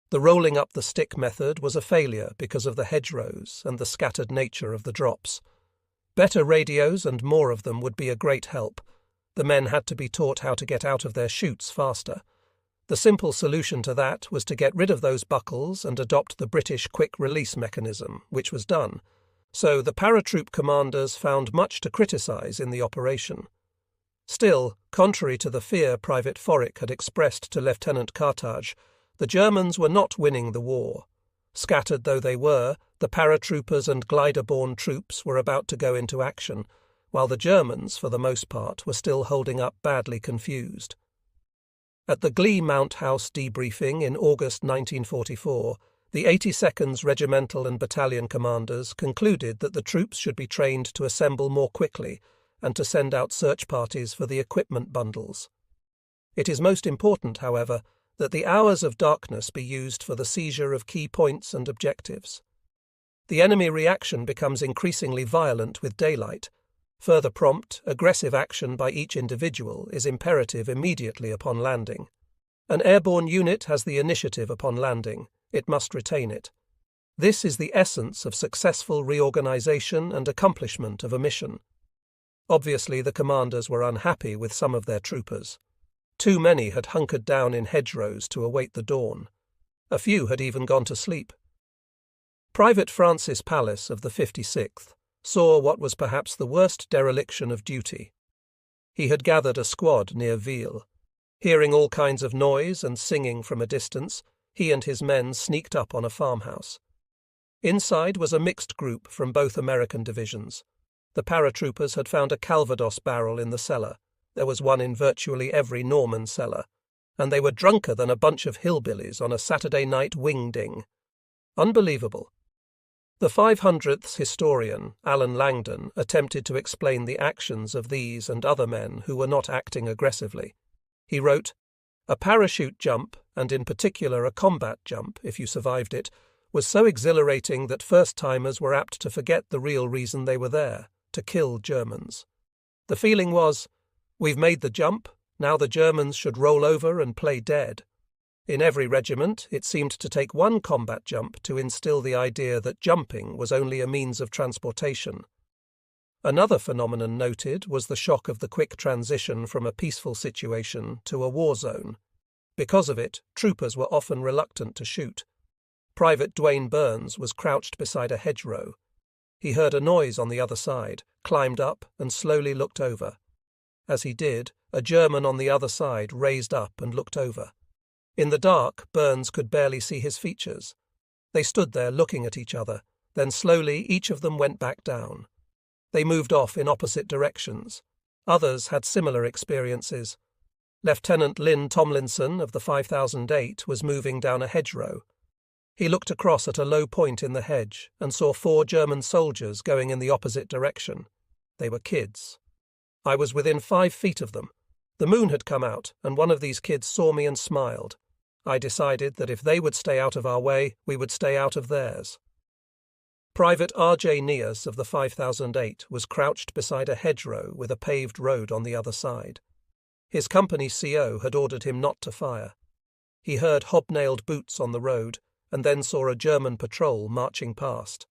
The rolling up the stick method was a failure because of the hedgerows and the scattered nature of the drops. Better radios and more of them would be a great help. The men had to be taught how to get out of their chutes faster. The simple solution to that was to get rid of those buckles and adopt the British quick-release mechanism, which was done. So the paratroop commanders found much to criticise in the operation. Still, contrary to the fear Private Forrick had expressed to Lieutenant Cartledge, the Germans were not winning the war. Scattered though they were, the paratroopers and glider-borne troops were about to go into action, while the Germans, for the most part, were still holding up badly confused. At the Glee Mount House debriefing in August 1944, the 82nd's regimental and battalion commanders concluded that the troops should be trained to assemble more quickly and to send out search parties for the equipment bundles. It is most important, however, that the hours of darkness be used for the seizure of key points and objectives. The enemy reaction becomes increasingly violent with daylight. Further prompt, aggressive action by each individual is imperative immediately upon landing. An airborne unit has the initiative upon landing. It must retain it. This is the essence of successful reorganization and accomplishment of a mission. Obviously, the commanders were unhappy with some of their troopers. Too many had hunkered down in hedgerows to await the dawn. A few had even gone to sleep. Private Francis Pallis of the 56th saw what was perhaps the worst dereliction of duty. He had gathered a squad near Ville. Hearing all kinds of noise and singing from a distance, he and his men sneaked up on a farmhouse. Inside was a mixed group from both American divisions. The paratroopers had found a Calvados barrel in the cellar. There was one in virtually every Norman cellar. And they were drunker than a bunch of hillbillies on a Saturday night wing-ding. Unbelievable. The 500th's historian, Alan Langdon, attempted to explain the actions of these and other men who were not acting aggressively. He wrote, "A parachute jump, and in particular a combat jump, if you survived it, was so exhilarating that first-timers were apt to forget the real reason they were there, to kill Germans. The feeling was, we've made the jump, now the Germans should roll over and play dead. In every regiment, it seemed to take one combat jump to instill the idea that jumping was only a means of transportation." Another phenomenon noted was the shock of the quick transition from a peaceful situation to a war zone. Because of it, troopers were often reluctant to shoot. Private Dwayne Burns was crouched beside a hedgerow. He heard a noise on the other side, climbed up, and slowly looked over. As he did, a German on the other side raised up and looked over. In the dark, Burns could barely see his features. They stood there looking at each other, then slowly each of them went back down. They moved off in opposite directions. Others had similar experiences. Lieutenant Lynn Tomlinson of the 5008 was moving down a hedgerow. He looked across at a low point in the hedge and saw 4 German soldiers going in the opposite direction. They were kids. I was within 5 feet of them. The moon had come out, and one of these kids saw me and smiled. I decided that if they would stay out of our way, we would stay out of theirs. Private R.J. Neas of the 5008 was crouched beside a hedgerow with a paved road on the other side. His company CO had ordered him not to fire. He heard hobnailed boots on the road, and then saw a German patrol marching past.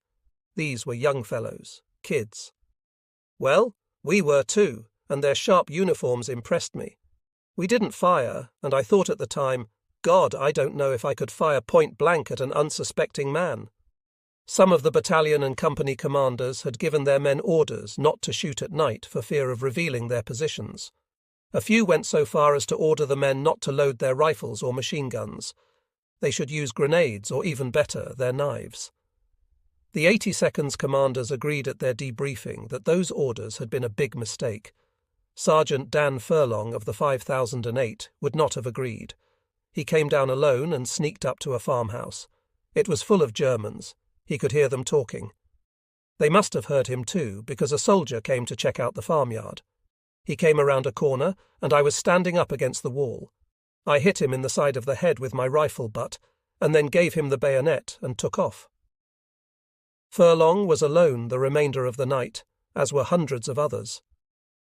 These were young fellows, kids. Well, we were too, and their sharp uniforms impressed me. We didn't fire, and I thought at the time, God, I don't know if I could fire point blank at an unsuspecting man. Some of the battalion and company commanders had given their men orders not to shoot at night for fear of revealing their positions. A few went so far as to order the men not to load their rifles or machine guns. They should use grenades, or even better, their knives. The 82nd's commanders agreed at their debriefing that those orders had been a big mistake. Sergeant Dan Furlong of the 5008 would not have agreed. He came down alone and sneaked up to a farmhouse. It was full of Germans. He could hear them talking. They must have heard him too, because a soldier came to check out the farmyard. He came around a corner, and I was standing up against the wall. I hit him in the side of the head with my rifle butt, and then gave him the bayonet and took off. Furlong was alone the remainder of the night, as were hundreds of others.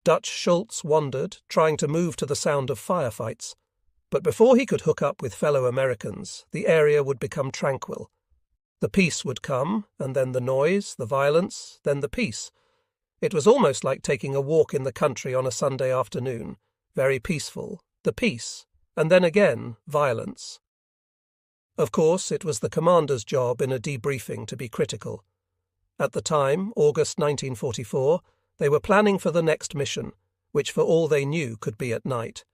Dutch Schultz wandered, trying to move to the sound of firefights. But before he could hook up with fellow Americans, the area would become tranquil. The peace would come, and then the noise, the violence, then the peace. It was almost like taking a walk in the country on a Sunday afternoon. Very peaceful, the peace, and then again, violence. Of course, it was the commander's job in a debriefing to be critical. At the time, August 1944, they were planning for the next mission, which for all they knew could be at night.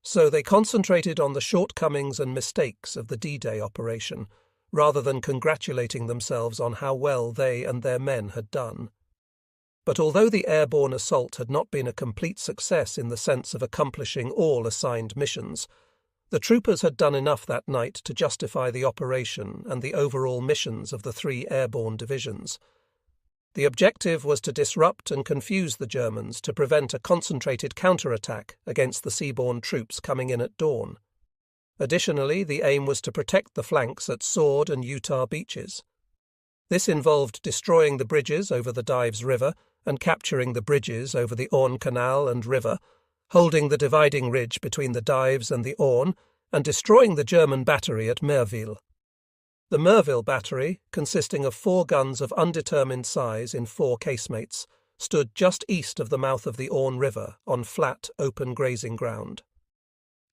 So they concentrated on the shortcomings and mistakes of the D-Day operation, rather than congratulating themselves on how well they and their men had done. But although the airborne assault had not been a complete success in the sense of accomplishing all assigned missions, the troopers had done enough that night to justify the operation and the overall missions of the 3 airborne divisions. The objective was to disrupt and confuse the Germans to prevent a concentrated counterattack against the seaborne troops coming in at dawn. Additionally, the aim was to protect the flanks at Sword and Utah beaches. This involved destroying the bridges over the Dives River and capturing the bridges over the Orne Canal and river, holding the dividing ridge between the Dives and the Orne, and destroying the German battery at Merville. The Merville battery, consisting of 4 guns of undetermined size in 4 casemates, stood just east of the mouth of the Orne River on flat, open grazing ground.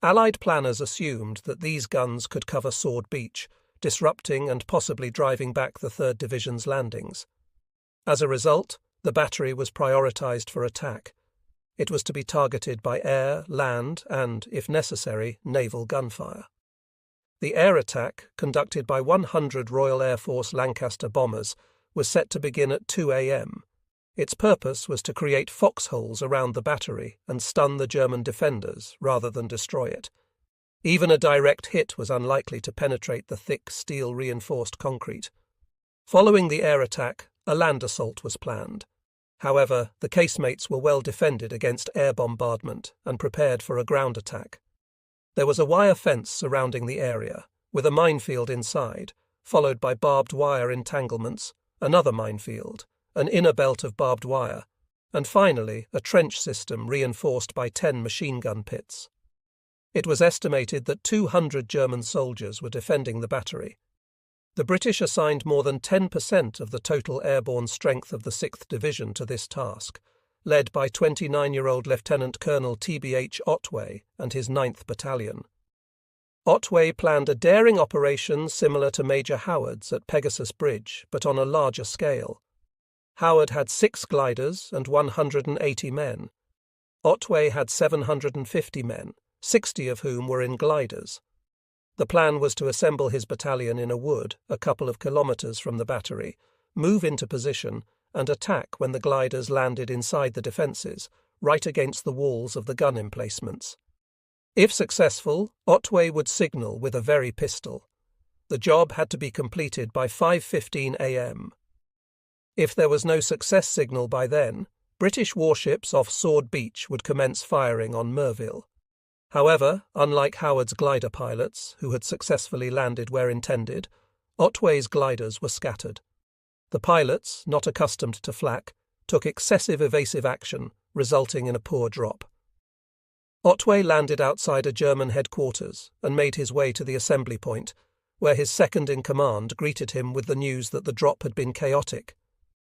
Allied planners assumed that these guns could cover Sword Beach, disrupting and possibly driving back the 3rd Division's landings. As a result, the battery was prioritized for attack. It was to be targeted by air, land, and, if necessary, naval gunfire. The air attack, conducted by 100 Royal Air Force Lancaster bombers, was set to begin at 2 a.m. Its purpose was to create foxholes around the battery and stun the German defenders rather than destroy it. Even a direct hit was unlikely to penetrate the thick steel-reinforced concrete. Following the air attack, a land assault was planned. However, the casemates were well defended against air bombardment and prepared for a ground attack. There was a wire fence surrounding the area, with a minefield inside, followed by barbed wire entanglements, another minefield, an inner belt of barbed wire, and finally a trench system reinforced by 10 machine gun pits. It was estimated that 200 German soldiers were defending the battery. The British assigned more than 10% of the total airborne strength of the 6th Division to this task, led by 29-year-old Lieutenant Colonel T.B.H. Otway and his 9th Battalion. Otway planned a daring operation similar to Major Howard's at Pegasus Bridge, but on a larger scale. Howard had 6 gliders and 180 men. Otway had 750 men, 60 of whom were in gliders. The plan was to assemble his battalion in a wood a couple of kilometres from the battery, move into position, and attack when the gliders landed inside the defences, right against the walls of the gun emplacements. If successful, Otway would signal with a very pistol. The job had to be completed by 5:15 a.m. If there was no success signal by then, British warships off Sword Beach would commence firing on Merville. However, unlike Howard's glider pilots, who had successfully landed where intended, Otway's gliders were scattered. The pilots, not accustomed to flak, took excessive evasive action, resulting in a poor drop. Otway landed outside a German headquarters and made his way to the assembly point, where his second-in-command greeted him with the news that the drop had been chaotic.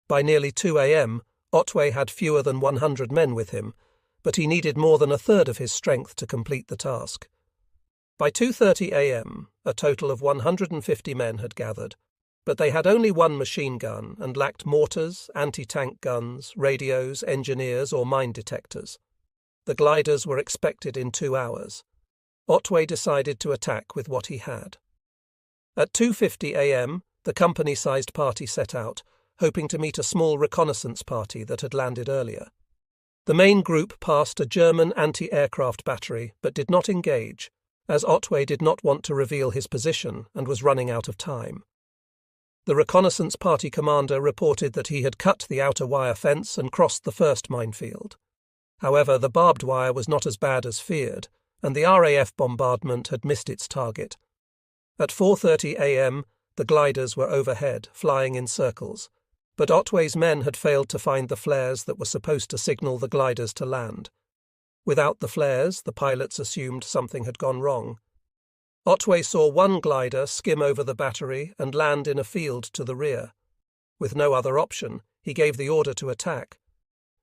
By nearly 2 a.m., Otway had fewer than 100 men with him, but he needed more than a third of his strength to complete the task. By 2:30 a.m., a total of 150 men had gathered, but they had only one machine gun and lacked mortars, anti-tank guns, radios, engineers, or mine detectors. The gliders were expected in 2 hours. Otway decided to attack with what he had. At 2:50 a.m., the company-sized party set out, hoping to meet a small reconnaissance party that had landed earlier. The main group passed a German anti-aircraft battery but did not engage, as Otway did not want to reveal his position and was running out of time. The reconnaissance party commander reported that he had cut the outer wire fence and crossed the first minefield. However, the barbed wire was not as bad as feared, and the RAF bombardment had missed its target. At 4:30 a.m., the gliders were overhead, flying in circles, but Otway's men had failed to find the flares that were supposed to signal the gliders to land. Without the flares, the pilots assumed something had gone wrong. Otway saw one glider skim over the battery and land in a field to the rear. With no other option, he gave the order to attack.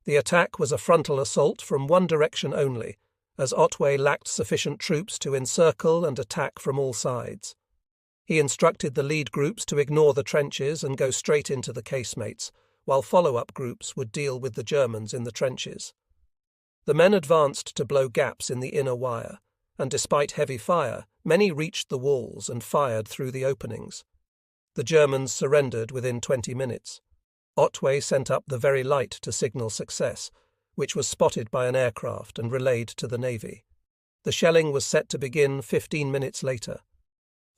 The attack was a frontal assault from one direction only, as Otway lacked sufficient troops to encircle and attack from all sides. He instructed the lead groups to ignore the trenches and go straight into the casemates, while follow-up groups would deal with the Germans in the trenches. The men advanced to blow gaps in the inner wire, and despite heavy fire, many reached the walls and fired through the openings. The Germans surrendered within 20 minutes. Otway sent up the very light to signal success, which was spotted by an aircraft and relayed to the Navy. The shelling was set to begin 15 minutes later.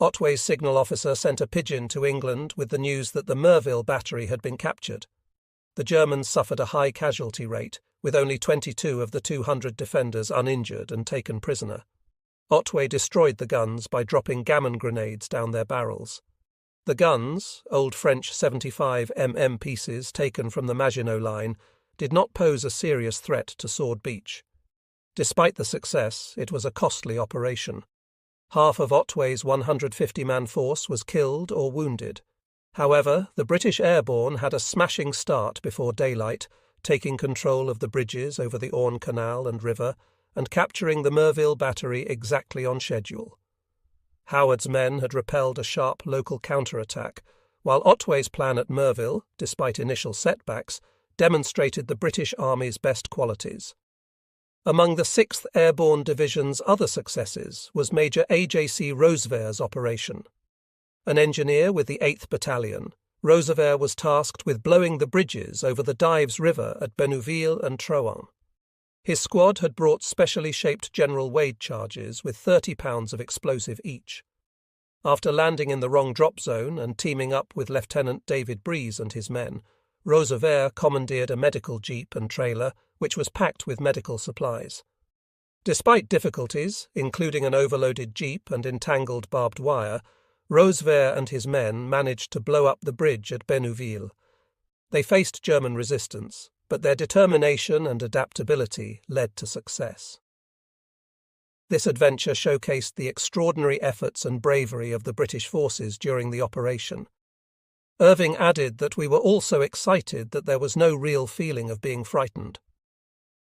Otway's signal officer sent a pigeon to England with the news that the Merville battery had been captured. The Germans suffered a high casualty rate, with only 22 of the 200 defenders uninjured and taken prisoner. Otway destroyed the guns by dropping gammon grenades down their barrels. The guns, old French 75 mm pieces taken from the Maginot Line, did not pose a serious threat to Sword Beach. Despite the success, it was a costly operation. Half of Otway's 150-man force was killed or wounded. However, the British airborne had a smashing start before daylight, taking control of the bridges over the Orne Canal and river, and capturing the Merville battery exactly on schedule. Howard's men had repelled a sharp local counterattack, while Otway's plan at Merville, despite initial setbacks, demonstrated the British Army's best qualities. Among the 6th Airborne Division's other successes was Major A.J.C. Roosevelt's operation. An engineer with the 8th Battalion, Roosevelt was tasked with blowing the bridges over the Dives River at Bénouville and Troarn. His squad had brought specially shaped General Wade charges with 30 pounds of explosive each. After landing in the wrong drop zone and teaming up with Lieutenant David Breeze and his men, Roosevelt commandeered a medical jeep and trailer which was packed with medical supplies. Despite difficulties, including an overloaded jeep and entangled barbed wire, Roosevelt and his men managed to blow up the bridge at Bénouville. They faced German resistance, but their determination and adaptability led to success. This adventure showcased the extraordinary efforts and bravery of the British forces during the operation. Irving added that we were all so excited that there was no real feeling of being frightened.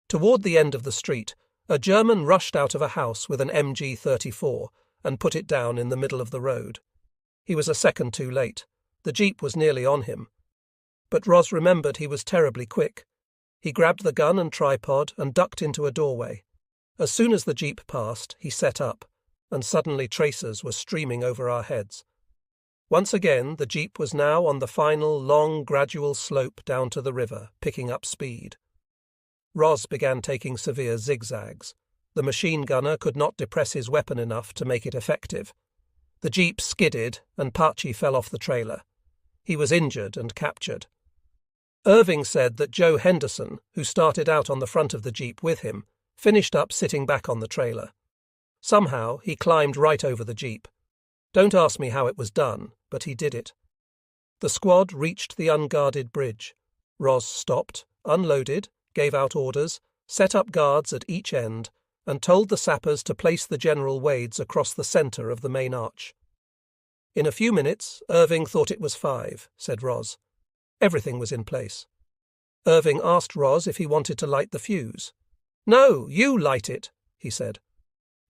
Toward the end of the street, a German rushed out of a house with an MG-34 and put it down in the middle of the road. He was a second too late. The jeep was nearly on him. But Ros remembered he was terribly quick. He grabbed the gun and tripod and ducked into a doorway. As soon as the jeep passed, he set up, and suddenly tracers were streaming over our heads. Once again, the jeep was now on the final, long, gradual slope down to the river, picking up speed. Ros began taking severe zigzags. The machine gunner could not depress his weapon enough to make it effective. The jeep skidded, and Pachi fell off the trailer. He was injured and captured. Irving said that Joe Henderson, who started out on the front of the jeep with him, finished up sitting back on the trailer. Somehow he climbed right over the jeep. Don't ask me how it was done, but he did it. The squad reached the unguarded bridge. Ros stopped, unloaded, gave out orders, set up guards at each end, and told the sappers to place the General Wades across the centre of the main arch. In a few minutes, Irving thought it was 5, said Ros. Everything was in place. Irving asked Ros if he wanted to light the fuse. "No, you light it," he said.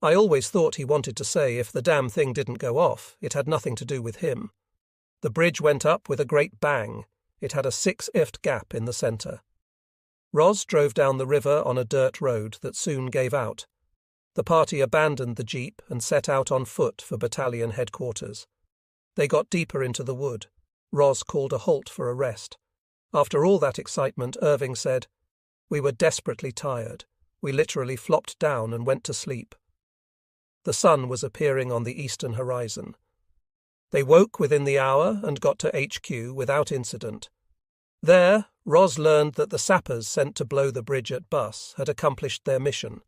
I always thought he wanted to say if the damn thing didn't go off, it had nothing to do with him. The bridge went up with a great bang. It had a 6-ift gap in the centre. Ros drove down the river on a dirt road that soon gave out. The party abandoned the jeep and set out on foot for battalion headquarters. They got deeper into the wood. Ros called a halt for a rest. After all that excitement, Irving said, "We were desperately tired. We literally flopped down and went to sleep." The sun was appearing on the eastern horizon. They woke within the hour and got to HQ without incident. There, Ros learned that the sappers sent to blow the bridge at Bus had accomplished their mission.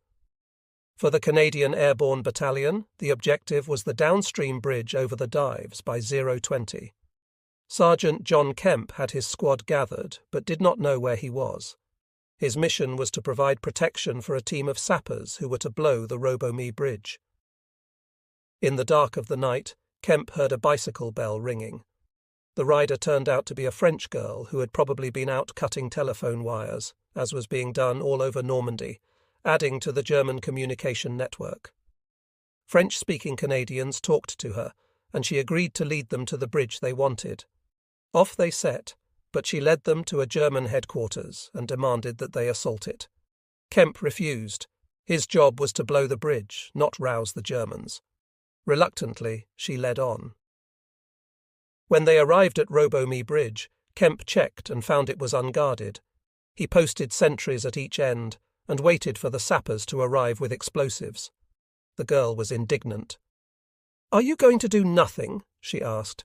For the Canadian Airborne Battalion, the objective was the downstream bridge over the Dives by 0:20. Sergeant John Kemp had his squad gathered, but did not know where he was. His mission was to provide protection for a team of sappers who were to blow the Robomie Bridge. In the dark of the night, Kemp heard a bicycle bell ringing. The rider turned out to be a French girl who had probably been out cutting telephone wires, as was being done all over Normandy, adding to the German communication network. French-speaking Canadians talked to her, and she agreed to lead them to the bridge they wanted. Off they set, but she led them to a German headquarters and demanded that they assault it. Kemp refused. His job was to blow the bridge, not rouse the Germans. Reluctantly, she led on. When they arrived at Robomie Bridge, Kemp checked and found it was unguarded. He posted sentries at each end and waited for the sappers to arrive with explosives. The girl was indignant. "Are you going to do nothing?" she asked.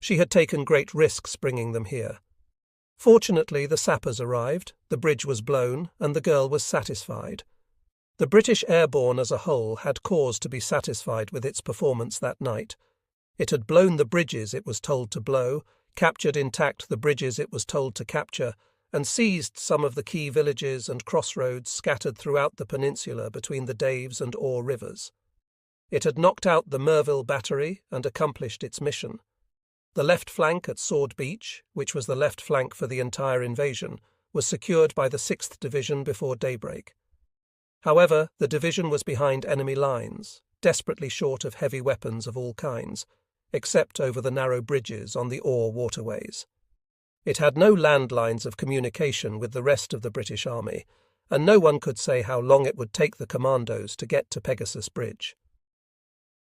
She had taken great risks bringing them here. Fortunately, the sappers arrived, the bridge was blown, and the girl was satisfied. The British Airborne as a whole had cause to be satisfied with its performance that night. It had blown the bridges it was told to blow, captured intact the bridges it was told to capture, and seized some of the key villages and crossroads scattered throughout the peninsula between the Daves and Ore rivers. It had knocked out the Merville battery and accomplished its mission. The left flank at Sword Beach, which was the left flank for the entire invasion, was secured by the 6th Division before daybreak. However, the division was behind enemy lines, desperately short of heavy weapons of all kinds, except over the narrow bridges on the ore waterways. It had no landlines of communication with the rest of the British Army, and no one could say how long it would take the commandos to get to Pegasus Bridge.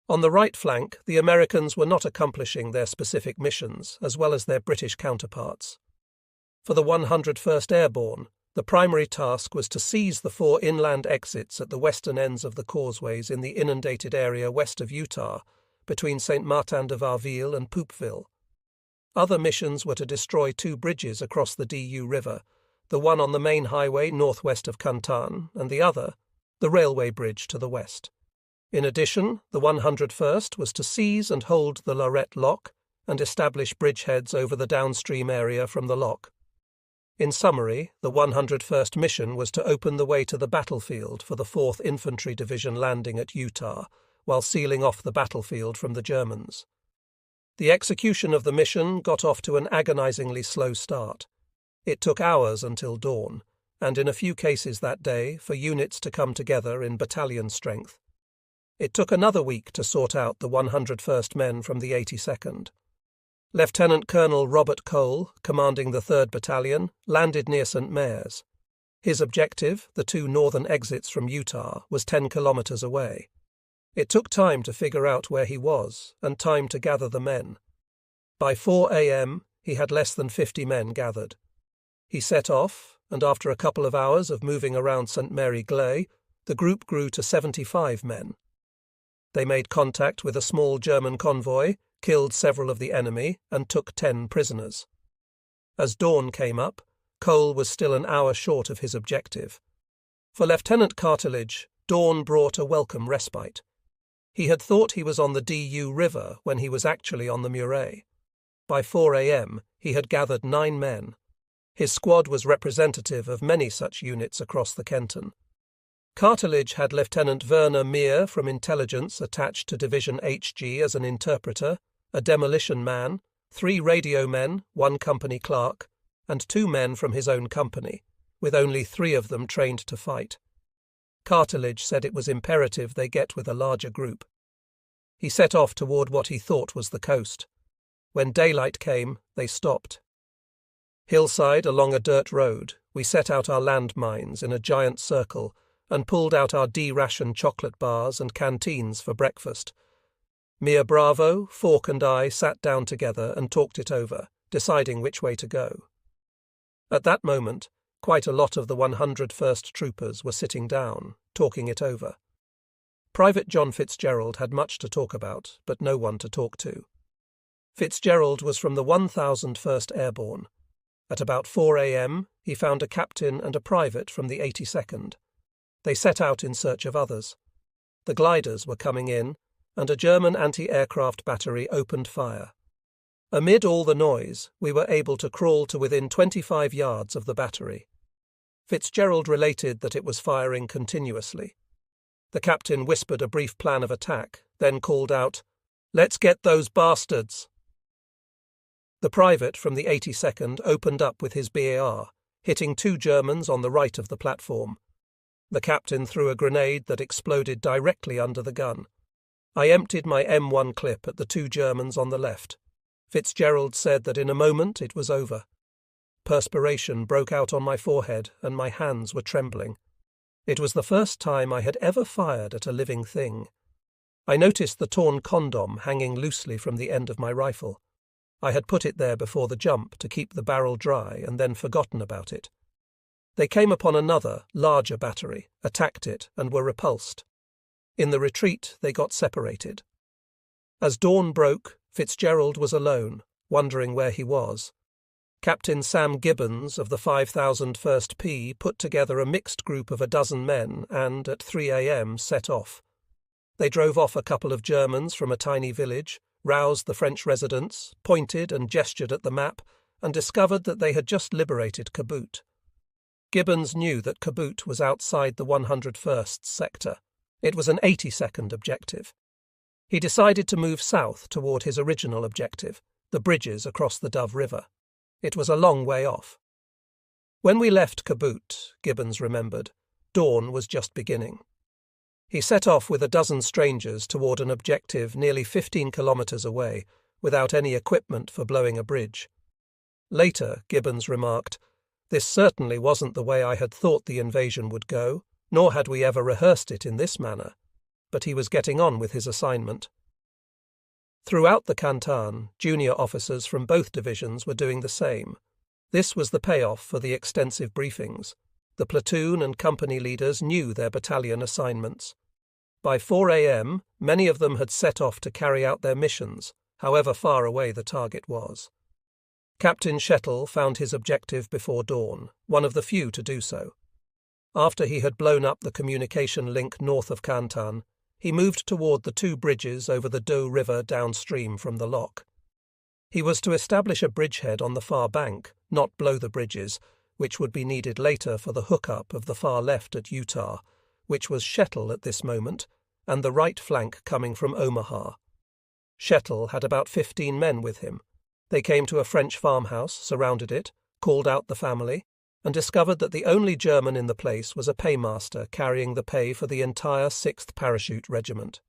On the right flank, the Americans were not accomplishing their specific missions as well as their British counterparts. For the 101st Airborne, the primary task was to seize the 4 inland exits at the western ends of the causeways in the inundated area west of Utah, between St. Martin de Varville and Poopville. Other missions were to destroy 2 bridges across the DU River, the one on the main highway northwest of Cantan, and the other, the railway bridge to the west. In addition, the 101st was to seize and hold the Lorette Lock and establish bridgeheads over the downstream area from the lock. In summary, the 101st mission was to open the way to the battlefield for the 4th Infantry Division landing at Utah, while sealing off the battlefield from the Germans. The execution of the mission got off to an agonizingly slow start. It took hours until dawn, and in a few cases that day, for units to come together in battalion strength. It took another week to sort out the 101st men from the 82nd. Lieutenant Colonel Robert Cole, commanding the 3rd Battalion, landed near St. Mary's. His objective, the 2 northern exits from Utah, was 10 kilometers away. It took time to figure out where he was, and time to gather the men. By 4 a.m., he had less than 50 men gathered. He set off, and after a couple of hours of moving around St. Mary Gley, the group grew to 75 men. They made contact with a small German convoy, killed several of the enemy, and took 10 prisoners. As dawn came up, Cole was still an hour short of his objective. For Lieutenant Cartledge, dawn brought a welcome respite. He had thought he was on the DU River when he was actually on the Murray. By 4 a.m., he had gathered 9 men. His squad was representative of many such units across the Kenton. Cartledge had Lieutenant Werner Meyer from Intelligence attached to Division HG as an interpreter, a demolition man, 3 radio men, 1 company clerk, and 2 men from his own company, with only 3 of them trained to fight. Cartledge said it was imperative they get with a larger group. He set off toward what he thought was the coast. When daylight came, they stopped. Hillside along a dirt road, we set out our landmines in a giant circle and pulled out our D-ration chocolate bars and canteens for breakfast. Mia Bravo, Falk and I sat down together and talked it over, deciding which way to go. At that moment, quite a lot of the 101st Troopers were sitting down, talking it over. Private John Fitzgerald had much to talk about, but no one to talk to. Fitzgerald was from the 1001st Airborne. At about 4 a.m., he found a captain and a private from the 82nd. They set out in search of others. The gliders were coming in, and a German anti-aircraft battery opened fire. Amid all the noise, we were able to crawl to within 25 yards of the battery. Fitzgerald related that it was firing continuously. The captain whispered a brief plan of attack, then called out, "Let's get those bastards!" The private from the 82nd opened up with his BAR, hitting 2 Germans on the right of the platform. The captain threw a grenade that exploded directly under the gun. I emptied my M1 clip at the 2 Germans on the left. Fitzgerald said that in a moment it was over. Perspiration broke out on my forehead and my hands were trembling. It was the first time I had ever fired at a living thing. I noticed the torn condom hanging loosely from the end of my rifle. I had put it there before the jump to keep the barrel dry and then forgotten about it. They came upon another, larger battery, attacked it, and were repulsed. In the retreat, they got separated. As dawn broke, Fitzgerald was alone, wondering where he was. Captain Sam Gibbons of the 5001st P put together a mixed group of 12 men and, at 3 a.m., set off. They drove off a couple of Germans from a tiny village, roused the French residents, pointed and gestured at the map, and discovered that they had just liberated Kabut. Gibbons knew that Kabut was outside the 101st sector. It was an 82nd objective. He decided to move south toward his original objective, the bridges across the Dove River. It was a long way off. When we left Kabut, Gibbons remembered, dawn was just beginning. He set off with a dozen strangers toward an objective nearly 15 kilometers away, without any equipment for blowing a bridge. Later, Gibbons remarked, "This certainly wasn't the way I had thought the invasion would go, nor had we ever rehearsed it in this manner." But he was getting on with his assignment. Throughout the Canton, junior officers from both divisions were doing the same. This was the payoff for the extensive briefings. The platoon and company leaders knew their battalion assignments. By 4 a.m., many of them had set off to carry out their missions, however far away the target was. Captain Shettle found his objective before dawn, one of the few to do so. After he had blown up the communication link north of Canton, he moved toward the 2 bridges over the Doe River downstream from the lock. He was to establish a bridgehead on the far bank, not blow the bridges, which would be needed later for the hookup of the far left at Utah, which was Shettle at this moment, and the right flank coming from Omaha. Shettle had about 15 men with him. They came to a French farmhouse, surrounded it, called out the family, and discovered that the only German in the place was a paymaster carrying the pay for the entire 6th Parachute Regiment.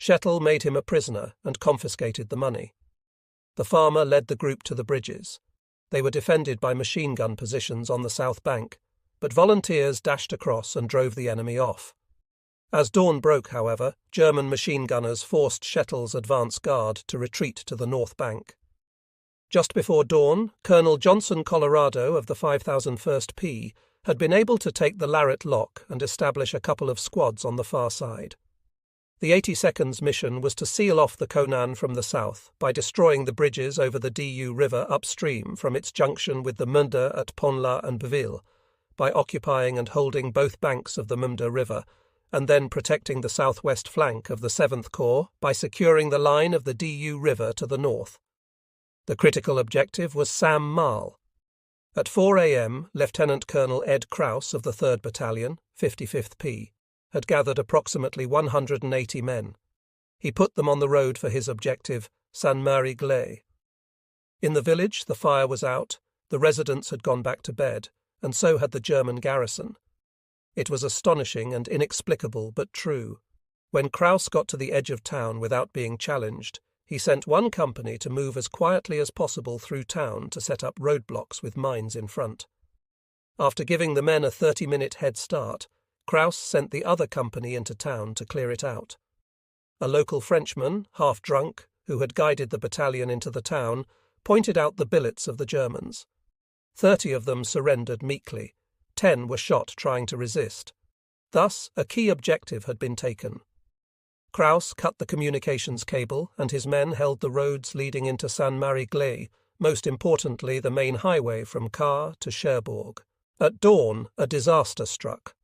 Shettle made him a prisoner and confiscated the money. The farmer led the group to the bridges. They were defended by machine gun positions on the south bank, but volunteers dashed across and drove the enemy off. As dawn broke, however, German machine gunners forced Shettle's advance guard to retreat to the north bank. Just before dawn, Colonel Johnson Colorado of the 5001st P had been able to take the Larrett Lock and establish a couple of squads on the far side. The 82nd's mission was to seal off the Conan from the south by destroying the bridges over the Du River upstream from its junction with the Munda at Ponla and Beville, by occupying and holding both banks of the Munda River, and then protecting the southwest flank of the 7th Corps by securing the line of the Du River to the north. The critical objective was Sam Marl. At 4 a.m., Lieutenant Colonel Ed Krause of the 3rd Battalion, 55th P, had gathered approximately 180 men. He put them on the road for his objective, Saint-Marie-Glay. In the village, the fire was out, the residents had gone back to bed, and so had the German garrison. It was astonishing and inexplicable, but true. When Krause got to the edge of town without being challenged, he sent one company to move as quietly as possible through town to set up roadblocks with mines in front. After giving the men a 30-minute head start, Krause sent the other company into town to clear it out. A local Frenchman, half drunk, who had guided the battalion into the town, pointed out the billets of the Germans. 30 of them surrendered meekly. 10 were shot trying to resist. Thus, a key objective had been taken. Krause cut the communications cable, and his men held the roads leading into Saint-Marie-Glay, most importantly the main highway from Car to Cherbourg. At dawn, a disaster struck.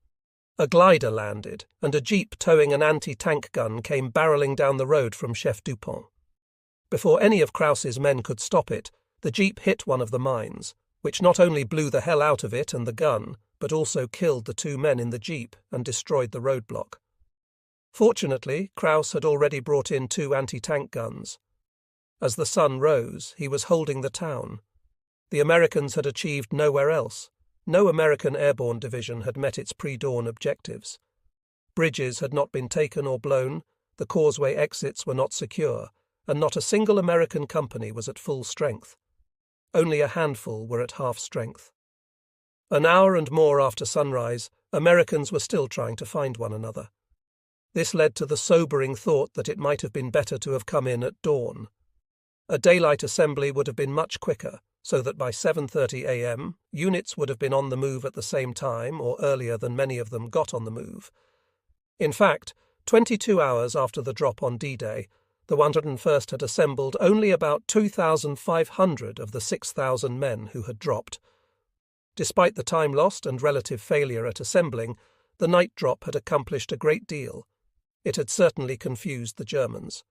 A glider landed, and a jeep towing an anti-tank gun came barreling down the road from Chef Dupont. Before any of Krause's men could stop it, the jeep hit one of the mines, which not only blew the hell out of it and the gun, but also killed the 2 men in the jeep and destroyed the roadblock. Fortunately, Krause had already brought in 2 anti-tank guns. As the sun rose, he was holding the town. The Americans had achieved nowhere else. No American airborne division had met its pre-dawn objectives. Bridges had not been taken or blown, the causeway exits were not secure, and not a single American company was at full strength. Only a handful were at half strength. An hour and more after sunrise, Americans were still trying to find one another. This led to the sobering thought that it might have been better to have come in at dawn. A daylight assembly would have been much quicker, so that by 7:30 a.m. units would have been on the move at the same time or earlier than many of them got on the move. In fact, 22 hours after the drop on D-Day, the 101st had assembled only about 2,500 of the 6,000 men who had dropped. Despite the time lost and relative failure at assembling, the night drop had accomplished a great deal. It had certainly confused the Germans.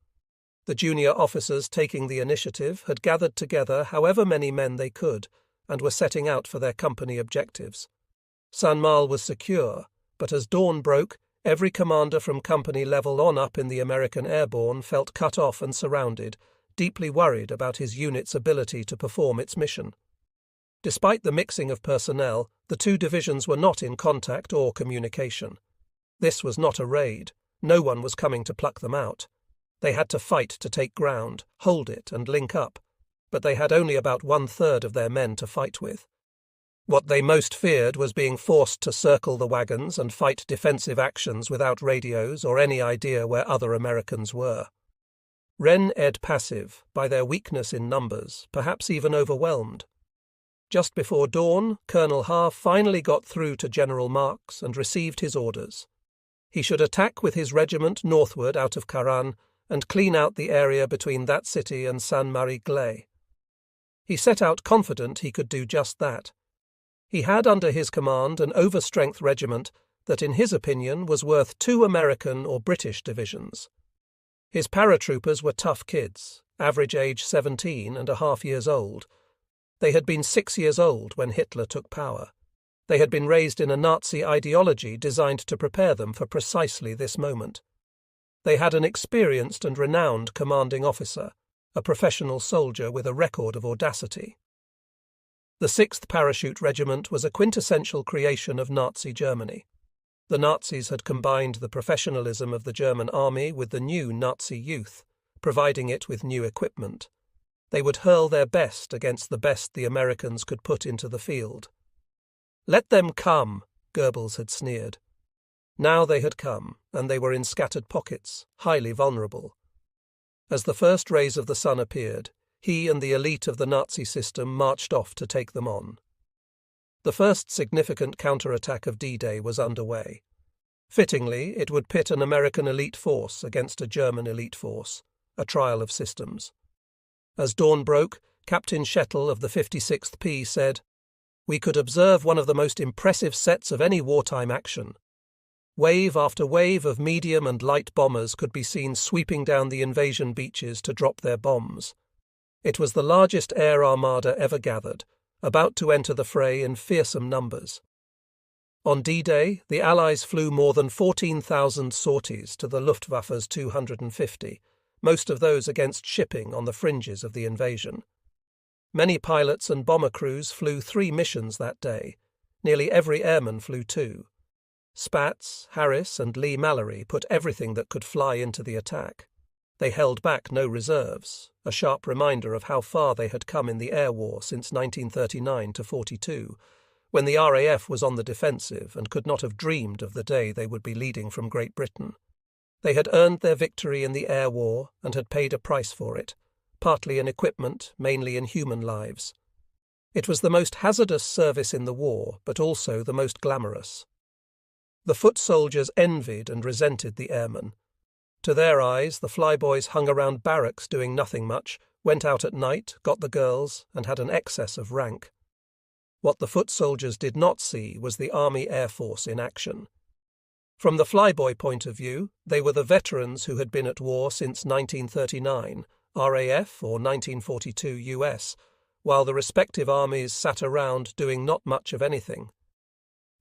The junior officers taking the initiative had gathered together however many men they could and were setting out for their company objectives. Saint-Marl was secure, but as dawn broke, every commander from company level on up in the American Airborne felt cut off and surrounded, deeply worried about his unit's ability to perform its mission. Despite the mixing of personnel, the 2 divisions were not in contact or communication. This was not a raid. No one was coming to pluck them out. They had to fight to take ground, hold it, and link up, but they had only about 1/3 of their men to fight with. What they most feared was being forced to circle the wagons and fight defensive actions without radios or any idea where other Americans were. Ren ed passive, by their weakness in numbers, perhaps even overwhelmed. Just before dawn, Colonel Ha finally got through to General Marks and received his orders. He should attack with his regiment northward out of Karan and clean out the area between that city and Saint-Marie-Glay. He set out confident he could do just that. He had under his command an overstrength regiment that in his opinion was worth 2 American or British divisions. His paratroopers were tough kids, average age 17.5 years old. They had been 6 years old when Hitler took power. They had been raised in a Nazi ideology designed to prepare them for precisely this moment. They had an experienced and renowned commanding officer, a professional soldier with a record of audacity. The 6th Parachute Regiment was a quintessential creation of Nazi Germany. The Nazis had combined the professionalism of the German army with the new Nazi youth, providing it with new equipment. They would hurl their best against the best the Americans could put into the field. "Let them come," Goebbels had sneered. Now they had come, and they were in scattered pockets, highly vulnerable. As the first rays of the sun appeared, he and the elite of the Nazi system marched off to take them on. The first significant counterattack of D-Day was underway. Fittingly, it would pit an American elite force against a German elite force, a trial of systems. As dawn broke, Captain Shettle of the 56th P said, "We could observe one of the most impressive sets of any wartime action. Wave after wave of medium and light bombers could be seen sweeping down the invasion beaches to drop their bombs. It was the largest air armada ever gathered, about to enter the fray in fearsome numbers." On D-Day, the Allies flew more than 14,000 sorties to the Luftwaffe's 250, most of those against shipping on the fringes of the invasion. Many pilots and bomber crews flew 3 missions that day. Nearly every airman flew 2. Spatz, Harris, and Lee Mallory put everything that could fly into the attack. They held back no reserves, a sharp reminder of how far they had come in the air war since 1939 to 42, when the RAF was on the defensive and could not have dreamed of the day they would be leading from Great Britain. They had earned their victory in the air war and had paid a price for it, partly in equipment, mainly in human lives. It was the most hazardous service in the war, but also the most glamorous. The foot soldiers envied and resented the airmen. To their eyes, the flyboys hung around barracks doing nothing much, went out at night, got the girls, and had an excess of rank. What the foot soldiers did not see was the Army Air Force in action. From the flyboy point of view, they were the veterans who had been at war since 1939, RAF or 1942 US, while the respective armies sat around doing not much of anything.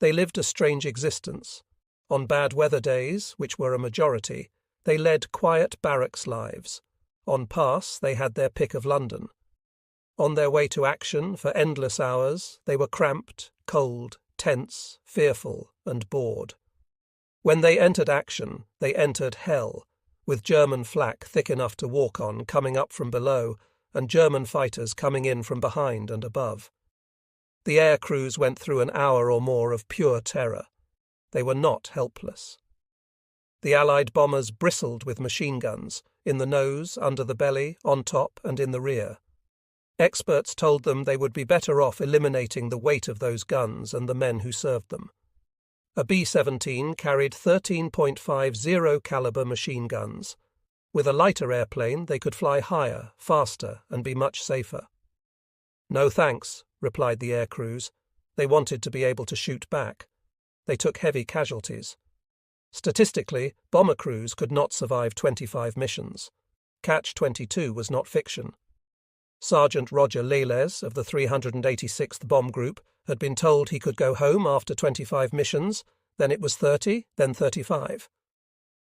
They lived a strange existence. On bad weather days, which were a majority, they led quiet barracks lives. On pass, they had their pick of London. On their way to action for endless hours, they were cramped, cold, tense, fearful, and bored. When they entered action, they entered hell, with German flak thick enough to walk on coming up from below and German fighters coming in from behind and above. The air crews went through an hour or more of pure terror. They were not helpless. The Allied bombers bristled with machine guns, in the nose, under the belly, on top, and in the rear. Experts told them they would be better off eliminating the weight of those guns and the men who served them. A B-17 carried 13.50 caliber machine guns. With a lighter airplane, they could fly higher, faster, and be much safer. "No thanks," replied the air crews. They wanted to be able to shoot back. They took heavy casualties. Statistically, bomber crews could not survive 25 missions. Catch-22 was not fiction. Sergeant Roger Leles of the 386th Bomb Group had been told he could go home after 25 missions, then it was 30, then 35.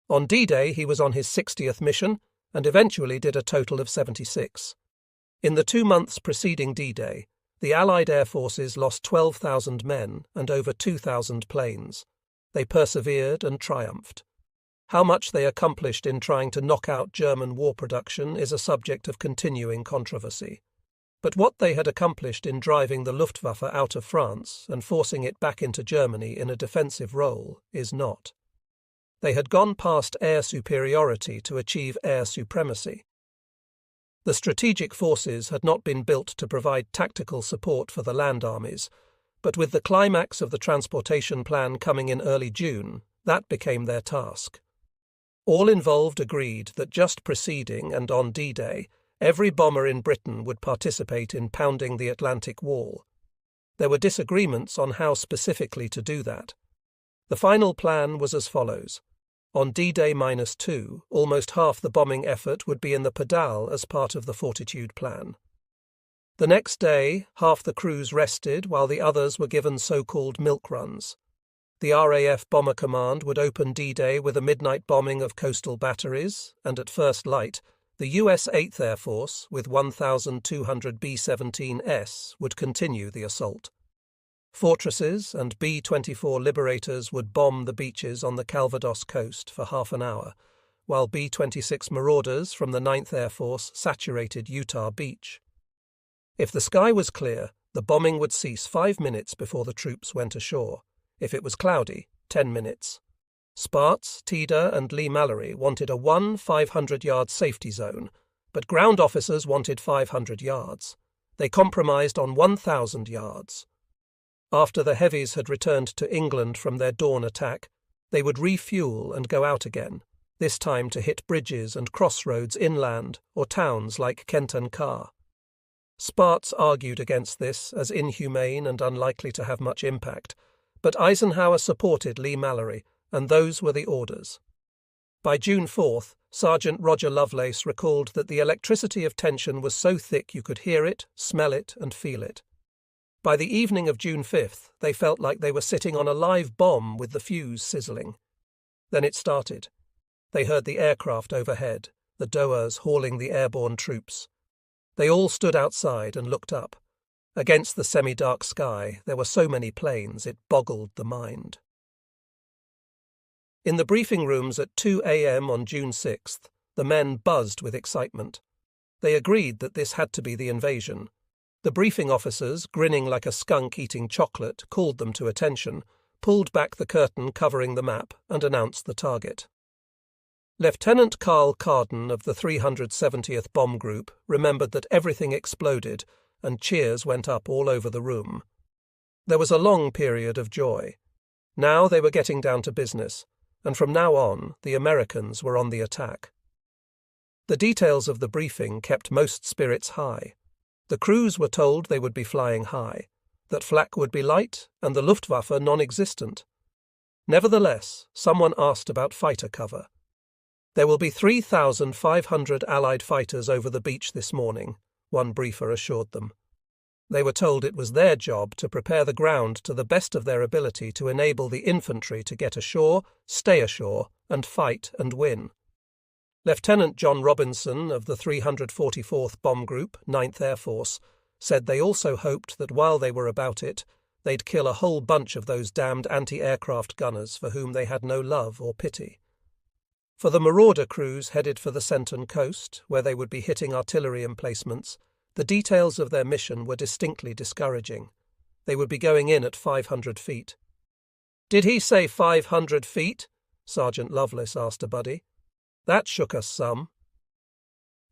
On D-Day he was on his 60th mission and eventually did a total of 76. In the 2 months preceding D-Day, the Allied air forces lost 12,000 men and over 2,000 planes. They persevered and triumphed. How much they accomplished in trying to knock out German war production is a subject of continuing controversy. But what they had accomplished in driving the Luftwaffe out of France and forcing it back into Germany in a defensive role is not. They had gone past air superiority to achieve air supremacy. The strategic forces had not been built to provide tactical support for the land armies, but with the climax of the transportation plan coming in early June, that became their task. All involved agreed that just preceding and on D-Day, every bomber in Britain would participate in pounding the Atlantic Wall. There were disagreements on how specifically to do that. The final plan was as follows. On D-Day -2, almost half the bombing effort would be in the Padal as part of the Fortitude Plan. The next day, half the crews rested while the others were given so-called milk runs. The RAF Bomber Command would open D-Day with a midnight bombing of coastal batteries, and at first light, the US 8th Air Force, with 1,200 B-17S, would continue the assault. Fortresses and B-24 Liberators would bomb the beaches on the Calvados coast for half an hour, while B-26 Marauders from the 9th Air Force saturated Utah Beach. If the sky was clear, the bombing would cease 5 minutes before the troops went ashore. If it was cloudy, 10 minutes. Sparts, Tida, and Lee-Mallory wanted a 500-yard safety zone, but ground officers wanted 500 yards. They compromised on 1,000 yards. After the heavies had returned to England from their dawn attack, they would refuel and go out again, this time to hit bridges and crossroads inland or towns like Kent-and-Car. Sparts argued against this as inhumane and unlikely to have much impact, but Eisenhower supported Lee-Mallory, and those were the orders. By June 4th, Sergeant Roger Lovelace recalled that the electricity of tension was so thick you could hear it, smell it, and feel it. By the evening of June 5th, they felt like they were sitting on a live bomb with the fuse sizzling. Then it started. They heard the aircraft overhead, the Doas hauling the airborne troops. They all stood outside and looked up. Against the semi-dark sky, there were so many planes it boggled the mind. In the briefing rooms at 2 a.m. on June 6th, the men buzzed with excitement. They agreed that this had to be the invasion. The briefing officers, grinning like a skunk eating chocolate, called them to attention, pulled back the curtain covering the map, and announced the target. Lieutenant Carl Carden of the 370th Bomb Group remembered that everything exploded, and cheers went up all over the room. There was a long period of joy. Now they were getting down to business, and from now on the Americans were on the attack. The details of the briefing kept most spirits high. The crews were told they would be flying high, that flak would be light and the Luftwaffe non-existent. Nevertheless, someone asked about fighter cover. There will be 3,500 Allied fighters over the beach this morning, one briefer assured them. They were told it was their job to prepare the ground to the best of their ability to enable the infantry to get ashore, stay ashore, and fight and win. Lieutenant John Robinson of the 344th Bomb Group, 9th Air Force, said they also hoped that while they were about it, they'd kill a whole bunch of those damned anti-aircraft gunners for whom they had no love or pity. For the Marauder crews headed for the Centon coast, where they would be hitting artillery emplacements, the details of their mission were distinctly discouraging. They would be going in at 500 feet. "Did he say 500 feet?" Sergeant Lovelace asked a buddy. That shook us some.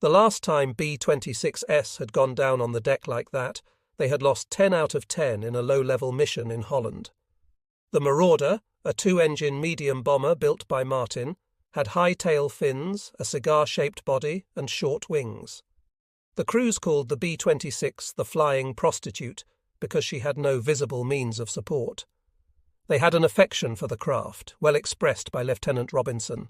The last time B-26S had gone down on the deck like that, they had lost 10 out of 10 in a low-level mission in Holland. The Marauder, a 2-engine medium bomber built by Martin, had high tail fins, a cigar-shaped body, and short wings. The crews called the B-26 the Flying Prostitute because she had no visible means of support. They had an affection for the craft, well expressed by Lieutenant Robinson.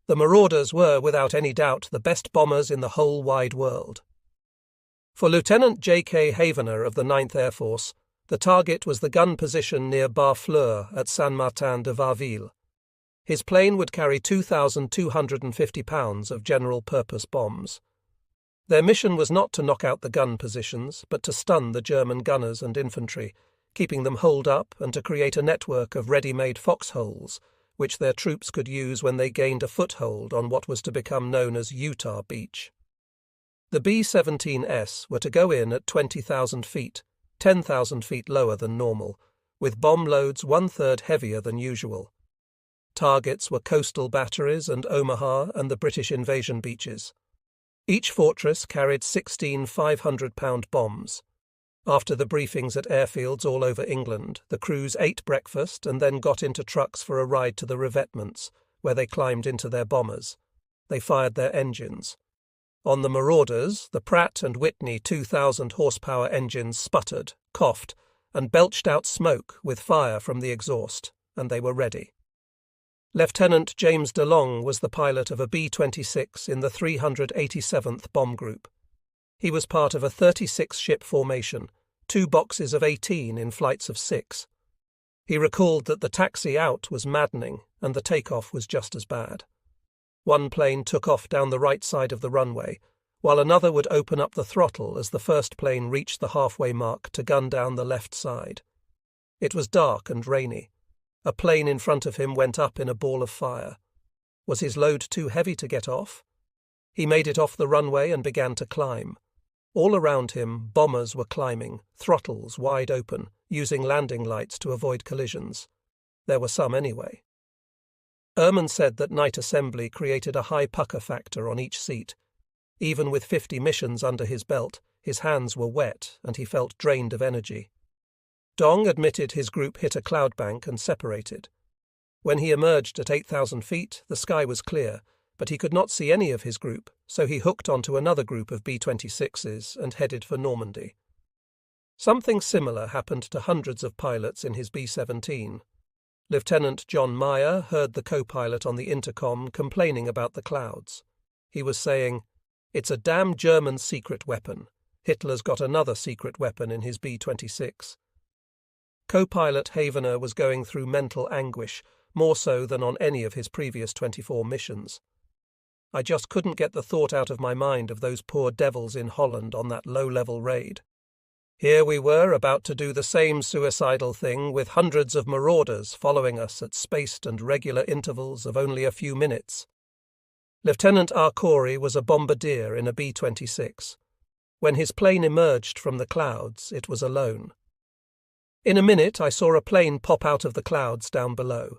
The Marauders were, without any doubt, the best bombers in the whole wide world. For Lieutenant J.K. Havener of the 9th Air Force, the target was the gun position near Barfleur at Saint-Martin-de-Varville. His plane would carry 2,250 pounds of general-purpose bombs. Their mission was not to knock out the gun positions, but to stun the German gunners and infantry, keeping them holed up and to create a network of ready-made foxholes, which their troops could use when they gained a foothold on what was to become known as Utah Beach. The B-17s were to go in at 20,000 feet, 10,000 feet lower than normal, with bomb loads 1/3 heavier than usual. Targets were coastal batteries and Omaha and the British invasion beaches. Each fortress carried 16 500-pound bombs. After the briefings at airfields all over England, the crews ate breakfast and then got into trucks for a ride to the revetments, where they climbed into their bombers. They fired their engines. On the Marauders, the Pratt & Whitney 2,000 horsepower engines sputtered, coughed, and belched out smoke with fire from the exhaust, and they were ready. Lieutenant James DeLong was the pilot of a B-26 in the 387th Bomb Group. He was part of a 36-ship formation, 2 boxes of 18 in flights of 6. He recalled that the taxi out was maddening and the takeoff was just as bad. One plane took off down the right side of the runway, while another would open up the throttle as the first plane reached the halfway mark to gun down the left side. It was dark and rainy. A plane in front of him went up in a ball of fire. Was his load too heavy to get off? He made it off the runway and began to climb. All around him, bombers were climbing, throttles wide open, using landing lights to avoid collisions. There were some anyway. Ehrman said that night assembly created a high pucker factor on each seat. Even with 50 missions under his belt, his hands were wet and he felt drained of energy. Dong admitted his group hit a cloud bank and separated. When he emerged at 8,000 feet, the sky was clear, but he could not see any of his group, so he hooked onto another group of B-26s and headed for Normandy. Something similar happened to hundreds of pilots in his B-17. Lieutenant John Meyer heard the co-pilot on the intercom complaining about the clouds. He was saying, "It's a damn German secret weapon. Hitler's got another secret weapon in his B-26. Co-pilot Havener was going through mental anguish, more so than on any of his previous 24 missions. I just couldn't get the thought out of my mind of those poor devils in Holland on that low-level raid. Here we were about to do the same suicidal thing with hundreds of marauders following us at spaced and regular intervals of only a few minutes. Lieutenant Arcori was a bombardier in a B-26. When his plane emerged from the clouds, it was alone. In a minute, I saw a plane pop out of the clouds down below.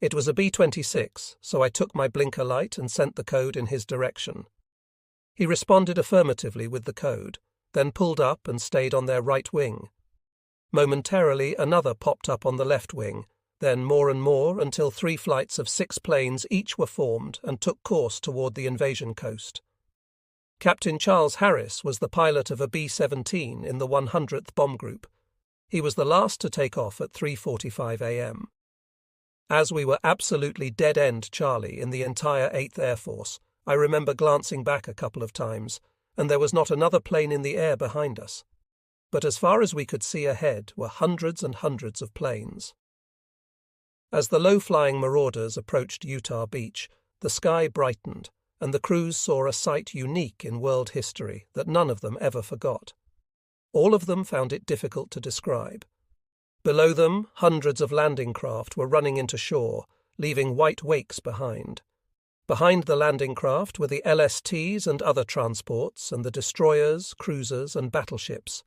It was a B-26, so I took my blinker light and sent the code in his direction. He responded affirmatively with the code, then pulled up and stayed on their right wing. Momentarily, another popped up on the left wing, then more and more until 3 flights of 6 planes each were formed and took course toward the invasion coast. Captain Charles Harris was the pilot of a B-17 in the 100th Bomb Group. He was the last to take off at 3:45 a.m. As we were absolutely dead-end Charlie in the entire 8th Air Force, I remember glancing back a couple of times, and there was not another plane in the air behind us. But as far as we could see ahead were hundreds and hundreds of planes. As the low-flying marauders approached Utah Beach, the sky brightened, and the crews saw a sight unique in world history that none of them ever forgot. All of them found it difficult to describe. Below them, hundreds of landing craft were running into shore, leaving white wakes behind. Behind the landing craft were the LSTs and other transports, and the destroyers, cruisers, and battleships.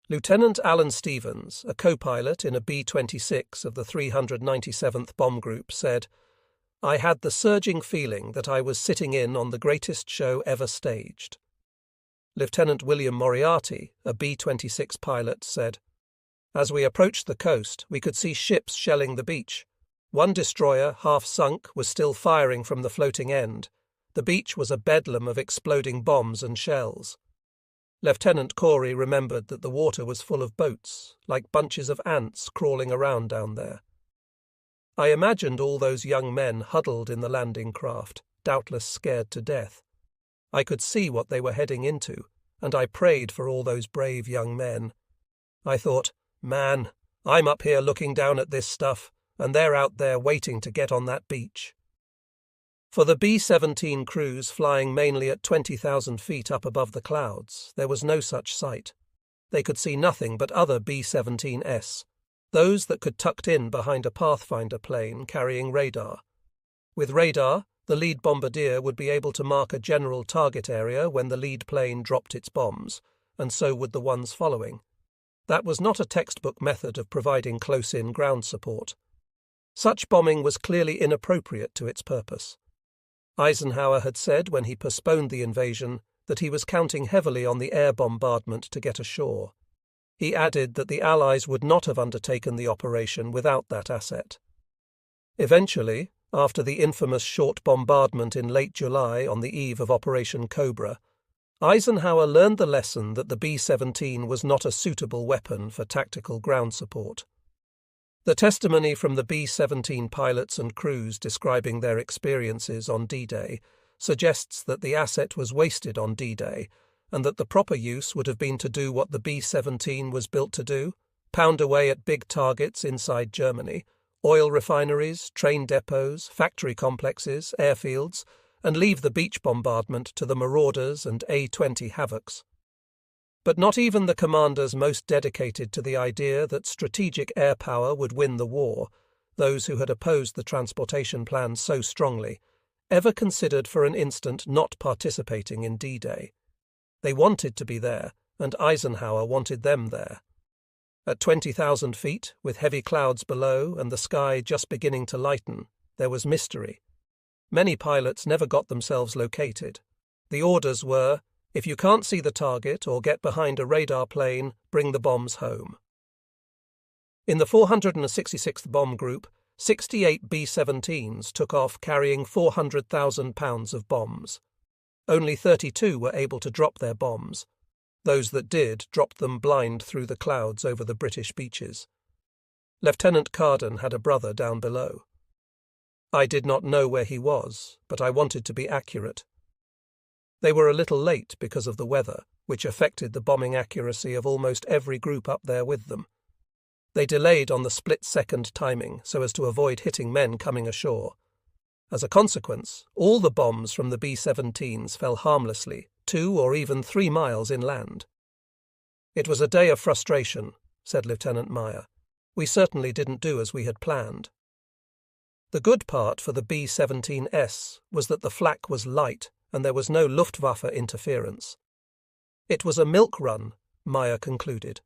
Lieutenant Alan Stevens, a co-pilot in a B-26 of the 397th Bomb Group, said, "I had the surging feeling that I was sitting in on the greatest show ever staged." Lieutenant William Moriarty, a B-26 pilot, said, "As we approached the coast, we could see ships shelling the beach. One destroyer, half sunk, was still firing from the floating end. The beach was a bedlam of exploding bombs and shells." Lieutenant Corey remembered that the water was full of boats, like bunches of ants crawling around down there. I imagined all those young men huddled in the landing craft, doubtless scared to death. I could see what they were heading into, and I prayed for all those brave young men. I thought, man, I'm up here looking down at this stuff, and they're out there waiting to get on that beach. For the B-17 crews flying mainly at 20,000 feet up above the clouds, there was no such sight. they could see nothing but other B-17s, those that could tucked in behind a Pathfinder plane carrying radar. With radar, the lead bombardier would be able to mark a general target area when the lead plane dropped its bombs, and so would the ones following. That was not a textbook method of providing close-in ground support. Such bombing was clearly inappropriate to its purpose. Eisenhower had said when he postponed the invasion that he was counting heavily on the air bombardment to get ashore. He added that the Allies would not have undertaken the operation without that asset. Eventually, after the infamous short bombardment in late July on the eve of Operation Cobra, Eisenhower learned the lesson that the B-17 was not a suitable weapon for tactical ground support. The testimony from the B-17 pilots and crews describing their experiences on D-Day suggests that the asset was wasted on D-Day and that the proper use would have been to do what the B-17 was built to do, pound away at big targets inside Germany, oil refineries, train depots, factory complexes, airfields, and leave the beach bombardment to the Marauders and A-20 Havocs. But not even the commanders most dedicated to the idea that strategic air power would win the war, those who had opposed the transportation plan so strongly, ever considered for an instant not participating in D-Day. They wanted to be there, and Eisenhower wanted them there. At 20,000 feet, with heavy clouds below and the sky just beginning to lighten, there was mystery. Many pilots never got themselves located. The orders were, if you can't see the target or get behind a radar plane, bring the bombs home. In the 466th Bomb Group, 68 B-17s took off carrying 400,000 pounds of bombs. Only 32 were able to drop their bombs. Those that did dropped them blind through the clouds over the British beaches. Lieutenant Carden had a brother down below. I did not know where he was, but I wanted to be accurate. They were a little late because of the weather, which affected the bombing accuracy of almost every group up there with them. They delayed on the split-second timing so as to avoid hitting men coming ashore. As a consequence, all the bombs from the B-17s fell harmlessly, 2 or even 3 miles inland. It was a day of frustration, said Lieutenant Meyer. We certainly didn't do as we had planned. The good part for the B-17S was that the flak was light and there was no Luftwaffe interference. It was a milk run, Meyer concluded,